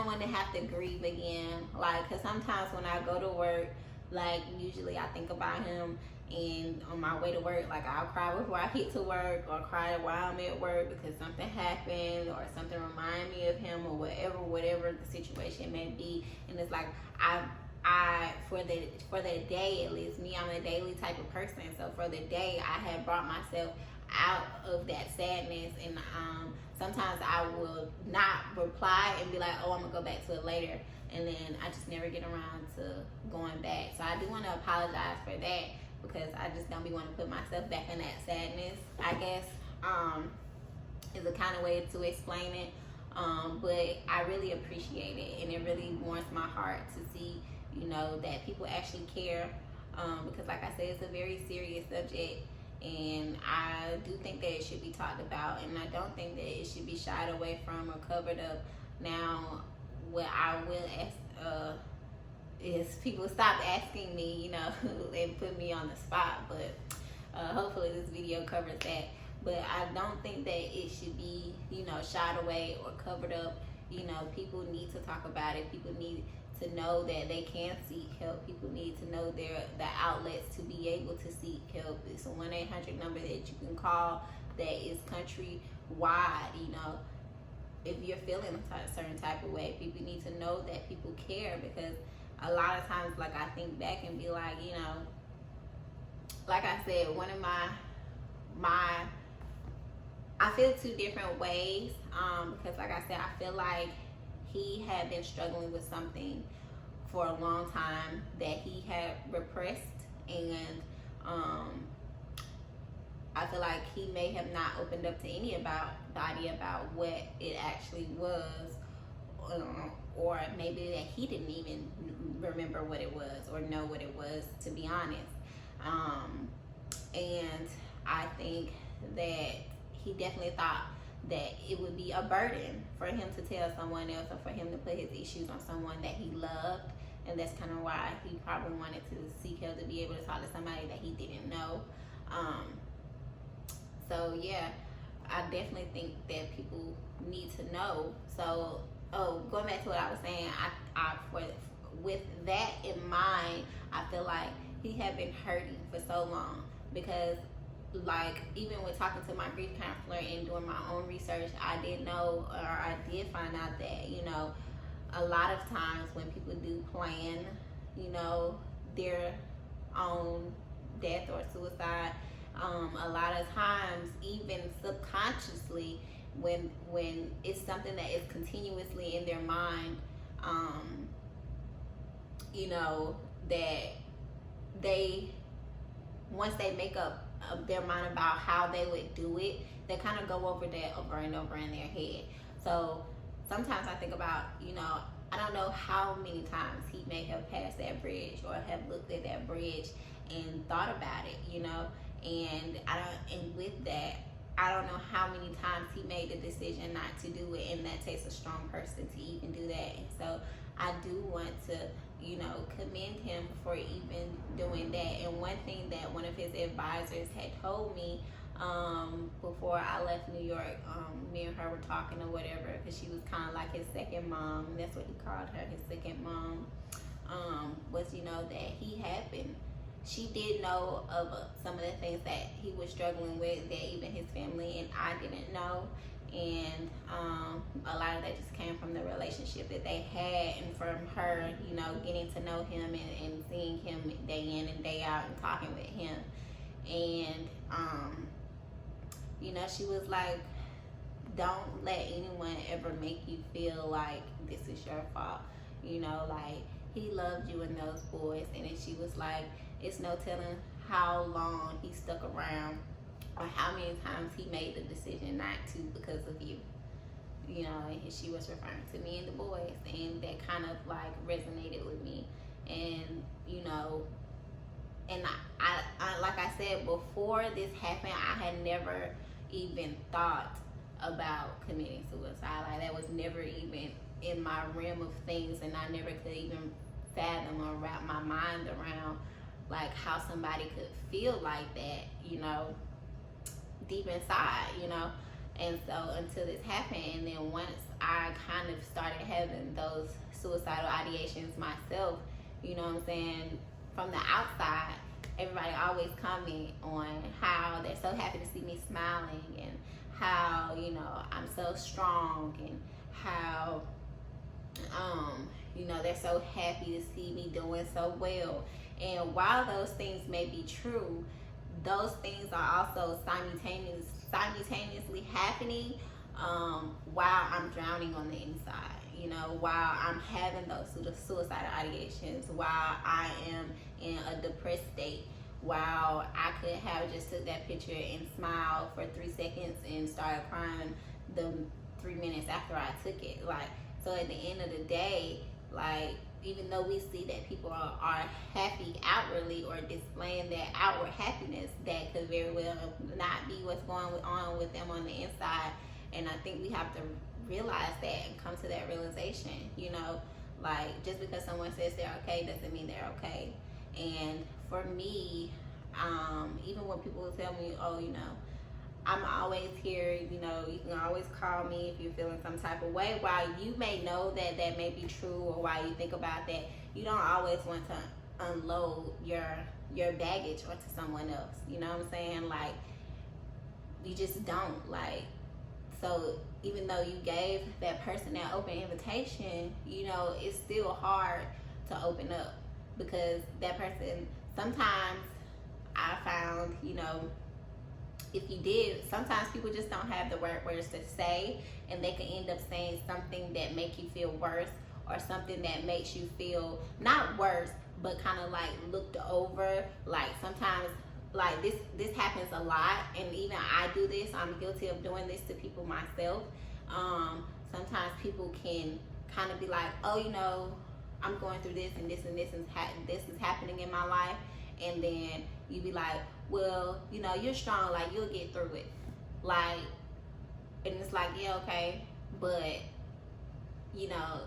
want to have to grieve again. Like, cause sometimes when I go to work, like, usually I think about him, and on my way to work, like, I'll cry before I get to work, or cry while I'm at work because something happened or something remind me of him, or whatever the situation may be. And it's like I for the day, at least me, I'm a daily type of person. So for the day, I had brought myself out of that sadness, and sometimes I will not reply and be like, oh, I'm gonna go back to it later, and then I just never get around to going back. So I do want to apologize for that, because I just don't be wanting to put myself back in that sadness, I guess, is a kind of way to explain it. But I really appreciate it, and it really warms my heart to see, you know, that people actually care, because like I said, it's a very serious subject, and I do think that it should be talked about, and I don't think that it should be shied away from or covered up. Now, what I will ask is people stop asking me, you know, and put me on the spot, but hopefully this video covers that. But I don't think that it should be, you know, shied away or covered up. You know, people need to talk about it. People need to know that they can seek help. People need to know the outlets to be able to seek help. It's a 1-800 number that you can call that is countrywide. You know, if you're feeling a certain type of way, people need to know that people care, because a lot of times, like, I think back and be like, you know, like I said, one of my I feel two different ways, because like I said, I feel like he had been struggling with something for a long time that he had repressed, and I feel like he may have not opened up to anybody about what it actually was, or maybe that he didn't even remember what it was or know what it was, to be honest. And I think that he definitely thought that it would be a burden for him to tell someone else, or for him to put his issues on someone that he loved. And that's kind of why he probably wanted to seek help, to be able to talk to somebody that he didn't know. So yeah, I definitely think that people need to know. So, going back to what I was saying, with that in mind, I feel like he had been hurting for so long, because, like, even with talking to my grief counselor and doing my own research, I did know, or I did find out that, you know, a lot of times when people do plan, you know, their own death or suicide, a lot of times, even subconsciously, when it's something that is continuously in their mind, you know, that they, once they make up their mind about how they would do it, they kind of go over that over and over in their head. So sometimes I think about, you know, I don't know how many times he may have passed that bridge, or have looked at that bridge and thought about it, you know, and with that, I don't know how many times he made the decision not to do it, and that takes a strong person to even do that. And so I do want to, you know, commend him for even doing that. And one thing that one of his advisors had told me, before I left New York, me and her were talking or whatever, because she was kind of like his second mom, and that's what he called her, his second mom, was, you know, that she did know of some of the things that he was struggling with, that even his family and I didn't know. And a lot of that just came from the relationship that they had, and from her, you know, getting to know him and seeing him day in and day out and talking with him. And you know, she was like, don't let anyone ever make you feel like this is your fault. You know, like, he loved you and those boys. And then she was like, it's no telling how long he stuck around, or how many times he made the decision not to because of you. You know, and she was referring to me and the boys, and that kind of like resonated with me. And, you know, and I like I said, before this happened, I had never even thought about committing suicide. Like, that was never even in my realm of things, and I never could even fathom or wrap my mind around, like, how somebody could feel like that, you know, deep inside, you know. And so until this happened, and then once I kind of started having those suicidal ideations myself, you know what I'm saying, from the outside, everybody always comment on how they're so happy to see me smiling, and how, you know, I'm so strong, and how you know, they're so happy to see me doing so well. And while those things may be true, those things are also simultaneously happening while I'm drowning on the inside, you know, while I'm having those suicidal ideations, while I am in a depressed state, while I could have just took that picture and smiled for 3 seconds and started crying the 3 minutes after I took it. Like, so at the end of the day, like, even though we see that people are happy outwardly or displaying that outward happiness, that could very well not be what's going on with them on the inside. And I think we have to realize that and come to that realization, you know, like, just because someone says they're okay doesn't mean they're okay. And for me, even when people tell me, oh, you know, I'm always here, you know, you can always call me if you're feeling some type of way. While you may know that that may be true, or while you think about that, you don't always want to unload your baggage onto someone else. You know what I'm saying? Like, you just don't. Like, so even though you gave that person that open invitation, you know, it's still hard to open up, because that person, sometimes I found, you know, if you did, sometimes people just don't have the right words to say, and they can end up saying something that make you feel worse, or something that makes you feel not worse, but kind of like looked over. Like, sometimes, like, this happens a lot, and even I do this. I'm guilty of doing this to people myself. Sometimes people can kind of be like, oh, you know, I'm going through this and this and this and this is happening in my life, and then you be like, well, you know, you're strong, like, you'll get through it. Like, and it's like, yeah, okay, but, you know,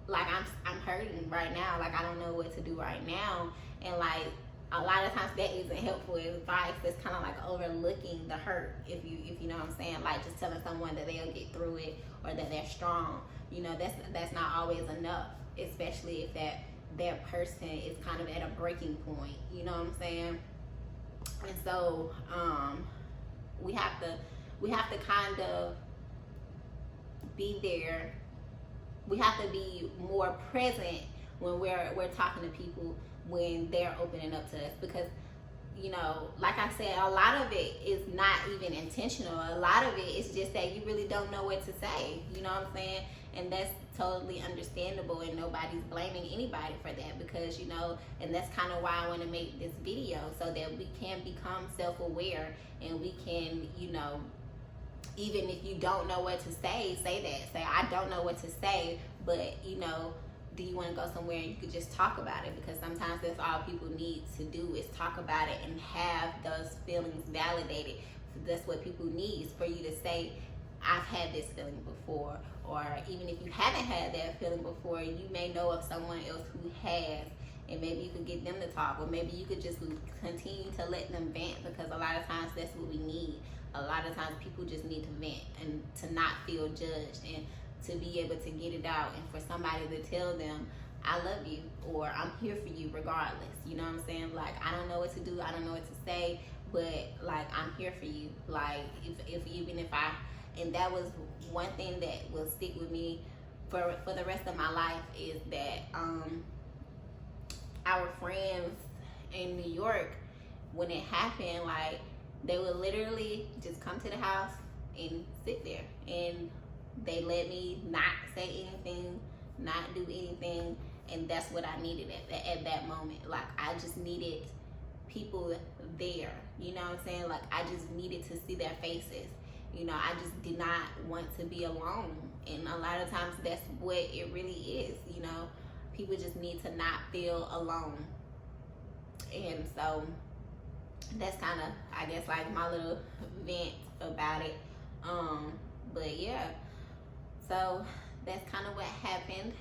like, I'm hurting right now. Like, I don't know what to do right now. And, like, a lot of times that isn't helpful advice. That's kind of like overlooking the hurt, if you know what I'm saying. Like, just telling someone that they'll get through it, or that they're strong. You know, that's not always enough, especially if that person is kind of at a breaking point. You know what I'm saying? And so we have to kind of be there. We have to be more present when we're talking to people, when they're opening up to us, because, you know, like I said, a lot of it is not even intentional. A lot of it is just that you really don't know what to say. You know what I'm saying? And that's totally understandable, and nobody's blaming anybody for that, because, you know, and that's kind of why I want to make this video, so that we can become self-aware, and we can, you know, even if you don't know what to say that. Say, I don't know what to say, but, you know, do you want to go somewhere and you could just talk about it? Because sometimes that's all people need to do, is talk about it and have those feelings validated. That's what people need, is for you to say, I've had this feeling before. Or even if you haven't had that feeling before, you may know of someone else who has, and maybe you could get them to talk, or maybe you could just continue to let them vent, because a lot of times that's what we need. A lot of times people just need to vent and to not feel judged, and to be able to get it out, and for somebody to tell them, I love you, or I'm here for you regardless. You know what I'm saying? Like, I don't know what to do, I don't know what to say, but, like, I'm here for you. Like, if even if I, and that was one thing that will stick with me for the rest of my life, is that our friends in New York, when it happened, like, they would literally just come to the house and sit there, and they let me not say anything, not do anything, and that's what I needed at that moment. Like, I just needed people there, you know what I'm saying? Like, I just needed to see their faces. You know, I just did not want to be alone, and a lot of times that's what it really is. You know, people just need to not feel alone, and so that's kind of, I guess, like, my little vent about it. But yeah, so that's kind of what happened.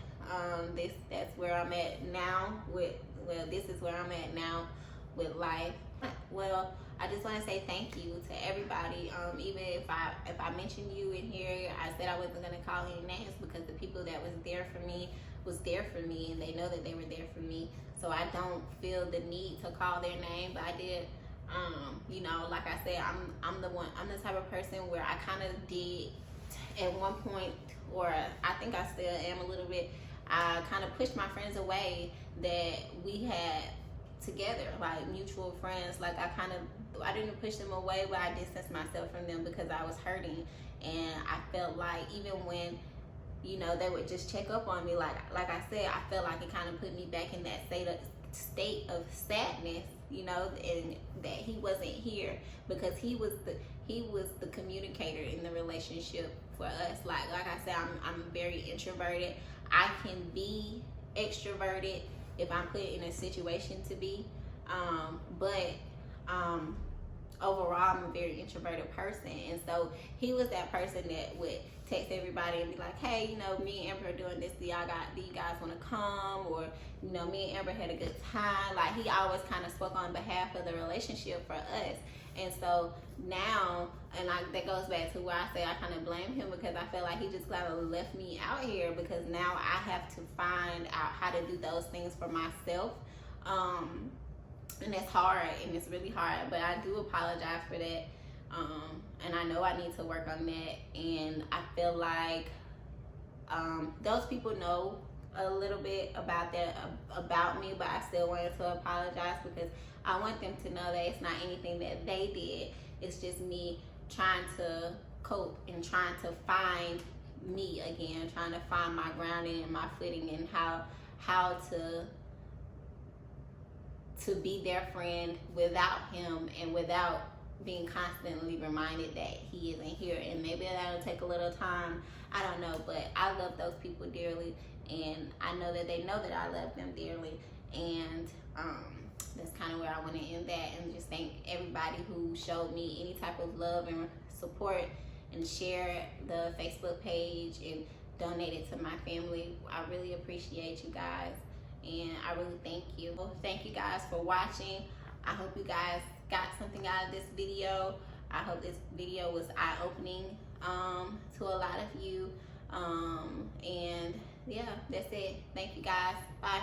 That's where I'm at now with, well, this is where I'm at now with life. Well, I just want to say thank you to everybody. Even if I mentioned you in here, I said I wasn't going to call any names, because the people that was there for me, and they know that they were there for me. So I don't feel the need to call their name, but I did. You know, like I said, I'm the type of person where I kind of did at one point, or I think I still am a little bit, I kind of pushed my friends away that we had together, like mutual friends. Like, I didn't push them away, but I distanced myself from them because I was hurting, and I felt like even when, you know, they would just check up on me, like I said, I felt like it kind of put me back in that state of sadness, you know, and that he wasn't here, because he was the communicator in the relationship for us. Like I said, I'm very introverted. I can be extroverted if I'm put in a situation to be, but overall I'm a very introverted person. And so he was that person that would text everybody and be like, hey, you know, me and Amber are doing this, do you guys want to come? Or, you know, me and Amber had a good time. Like, he always kind of spoke on behalf of the relationship for us. And so now, and that goes back to where I say I kind of blame him, because I feel like he just kind of left me out here, because now I have to find out how to do those things for myself. And it's hard, and it's really hard, but I do apologize for that. And I know I need to work on that. And I feel like those people know a little bit about that about me, but I still wanted to apologize, because I want them to know that it's not anything that they did. It's just me trying to cope and trying to find me again, trying to find my grounding and my footing, and how to be their friend without him, and without being constantly reminded that he isn't here. And maybe that'll take a little time, I don't know, but I love those people dearly, and I know that they know that I love them dearly. And that's kind of where I want to end that, and just thank everybody who showed me any type of love and support, and shared the Facebook page, and donated to my family. I really appreciate you guys, and I really thank you. Thank you guys for watching. I hope you guys got something out of this video. I hope this video was eye-opening to a lot of you. And yeah, that's it. Thank you guys. Bye.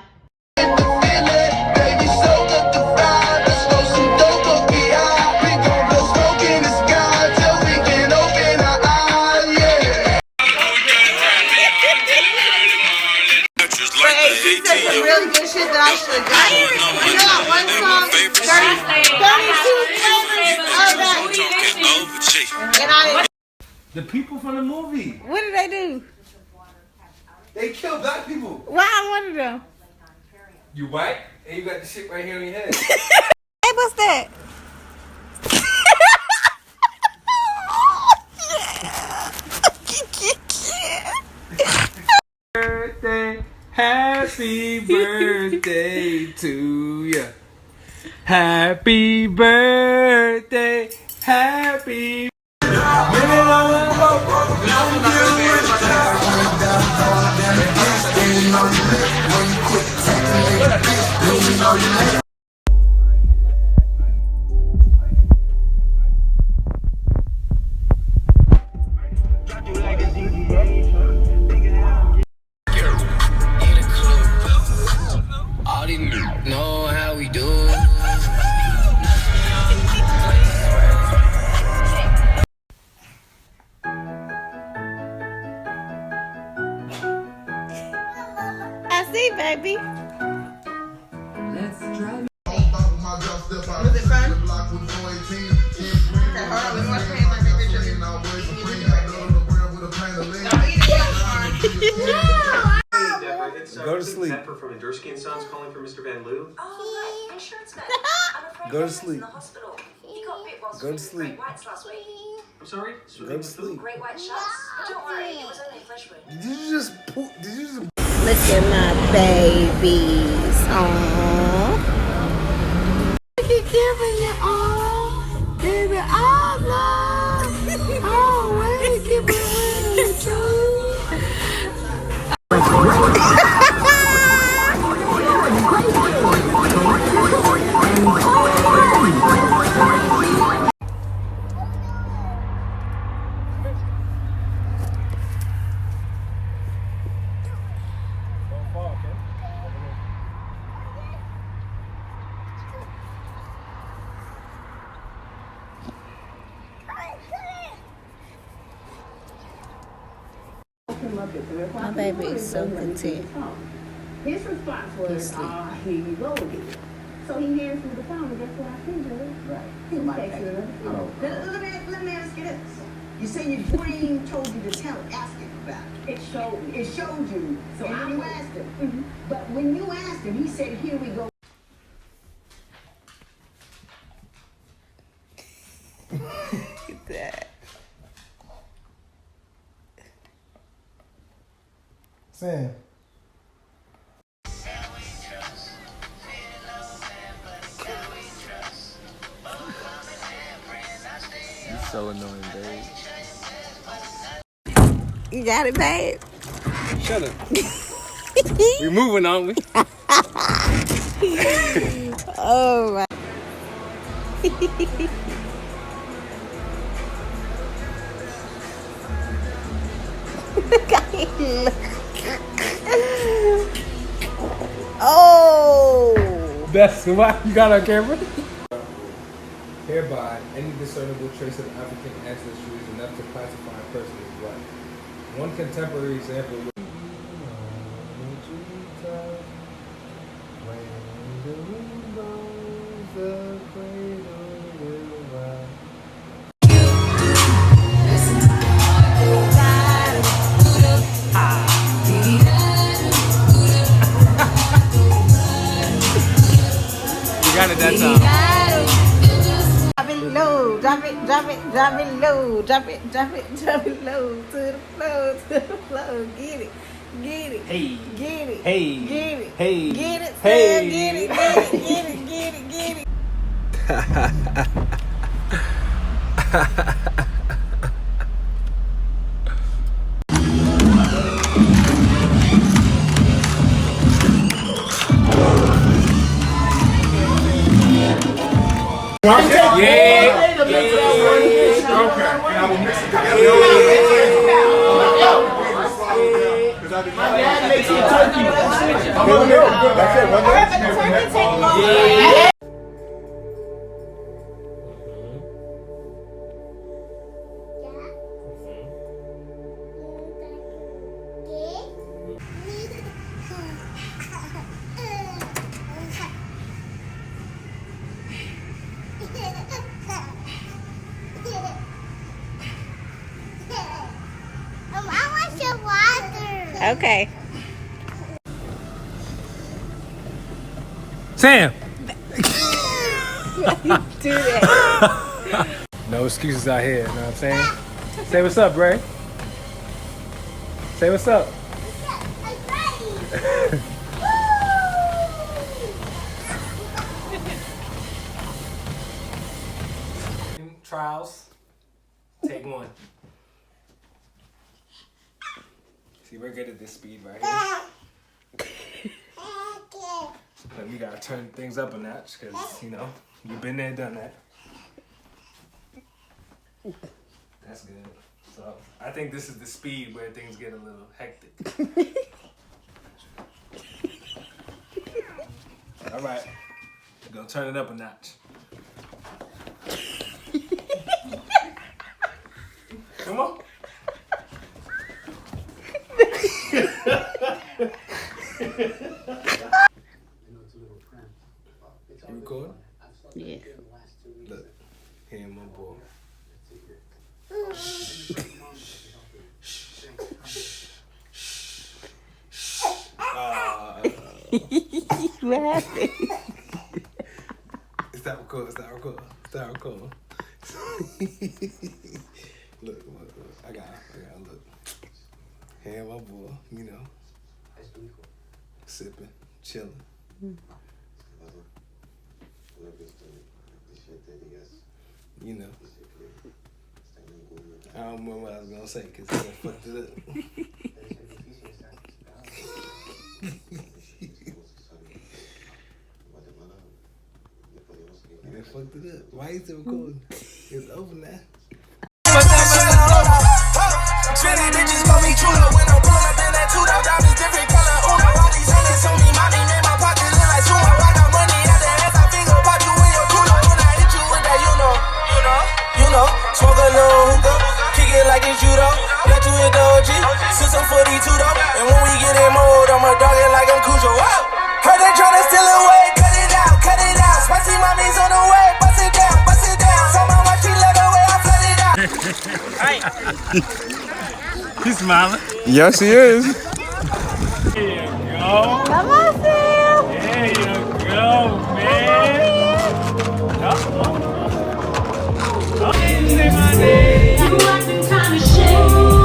Really good shit that I should have done. You know that one song, 32 flavors of that. The people from the movie. What did they do? They killed black people. Why I'm one of them? You white? And you got the shit right here on your head. Hey, what's that? Birthday, happy birthday to ya. Happy birthday, happy. Know how we do. I see, baby. Let's drive. Was it fun? Okay, hold on. Let me wash my hands like a picture. Go to sleep. From Endursky and Sons calling for Mr. Van Loo. Oh, right. Insurance man. I'm afraid Go to David's sleep. in the hospital. He got bit whilst Go to swimming with sleep. great whites last week. I'm sorry? Go to sleep. Great white sharks. But don't worry, it was only a flesh wound. Did you just poop? Did you just? Look at my babies. Aww. Look at giving you all. Baby, all love. Always give it to you. My baby is so content. His response was, here you go again. So he hands me the phone, and guess what I think, Billy? Right. He takes it another phone. Let me ask you this. You say your dream told you to tell it, ask him about it. It showed me. It showed you, So and I then you was- asked him. But when you asked him, he said, here we go. Sam. You so annoying, babe. You got it, babe. Shut up. We moving, aren't we? Oh my. Oh. That's why you got on camera. Hereby, any discernible trace of African ancestry is enough to classify a person as black. One contemporary example would You got it that time. Drop it low, drop it low, drop it low to the floor, get it. Hey. Get it. Hey. Get it. Hey. Get it. Hey. Get it. Okay. Sam! Do that. No excuses out here, you know what I'm saying? Say what's up, Ray. Say what's up. Trials. Take one. See, we're good at this speed right here. But we gotta turn things up a notch, because, you know, you've been there, done that. That's good. So, I think this is the speed where things get a little hectic. All right. We're gonna turn it up a notch. Come on. You recording? Yeah. Look, here my boy. What happened? Is that record? Is that record? Is that record? Look, I got look. Here my boy, you know. Sipping, chilling. You know. I don't remember what I was gonna say because I fucked it up. I fucked it up. Why you still recording? It's over now. Trilly bitches call me Chulo when I'm pulling up in that two dog diamonds different color. Uno, all these hundreds on me, mommy made my pocket look like sumo. I got money out the ass, I finger pop you in your culo. When I hit you with that, you know, smoke a little hookah, kick it like it's judo. Let you hit the OG, since I'm 42 though. And when we get in mode, I'ma dog it like I'm Cujo. Whoa! Heard they tryna steal away, cut it out. Spicy mommy's on the way, bust it down. So my watch, she let away, I flood it out. He's smiling. Yes, he is. There you go. Come on, Sam. There you go, man. Say my name.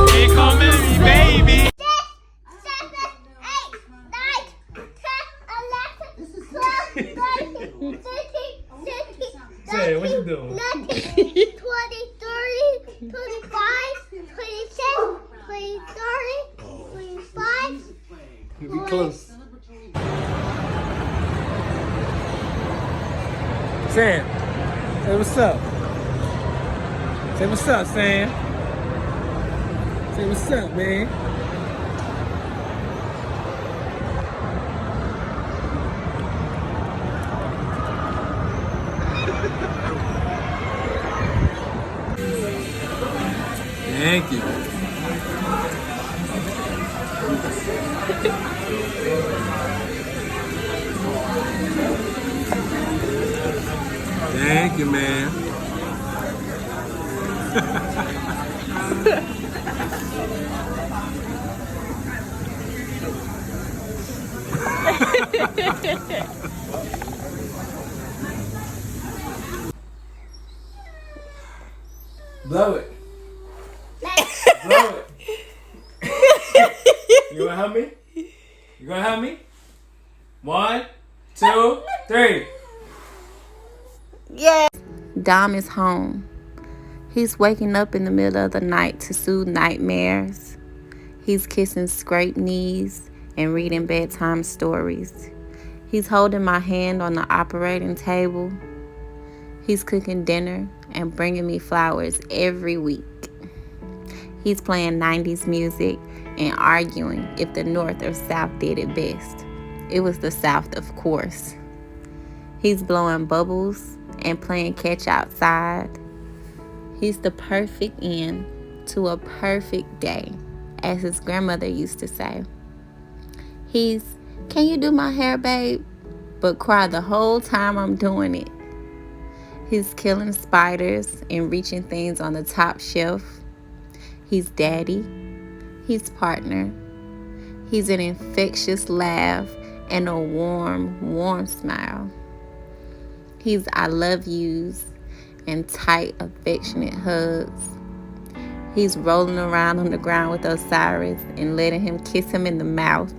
They call me baby. saying? What you doing? 20, 30, 25, 26, 30, 25. You be close. Sam, say what's up. Say what's up, Sam. Say what's up, man. Thank you. Thank you, man. Blow it. Blow it. You gonna help me? You gonna help me? 1, 2, 3. Yeah. Dom is home. He's waking up in the middle of the night to soothe nightmares. He's kissing scraped knees and reading bedtime stories. He's holding my hand on the operating table. He's cooking dinner and bringing me flowers every week. He's playing 90s music and arguing if the North or South did it best. It was the South, of course. He's blowing bubbles and playing catch outside. He's the perfect end to a perfect day, as his grandmother used to say. He's, "Can you do my hair, babe?" but cry the whole time I'm doing it. He's killing spiders and reaching things on the top shelf. He's daddy. He's partner. He's an infectious laugh and a warm, warm smile. He's I love yous and tight, affectionate hugs. He's rolling around on the ground with Osiris and letting him kiss him in the mouth.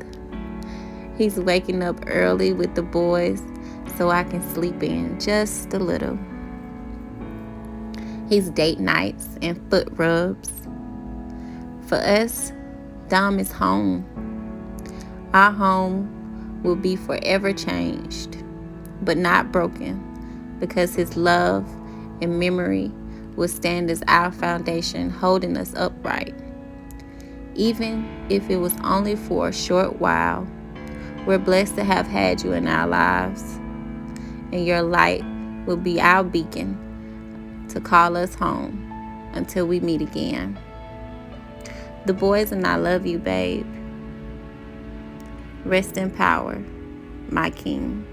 He's waking up early with the boys so I can sleep in just a little. He's date nights and foot rubs. For us, Dom is home. Our home will be forever changed, but not broken, because his love and memory will stand as our foundation, holding us upright. Even if it was only for a short while, we're blessed to have had you in our lives, and your light will be our beacon to call us home until we meet again. The boys and I love you, babe. Rest in power, my king.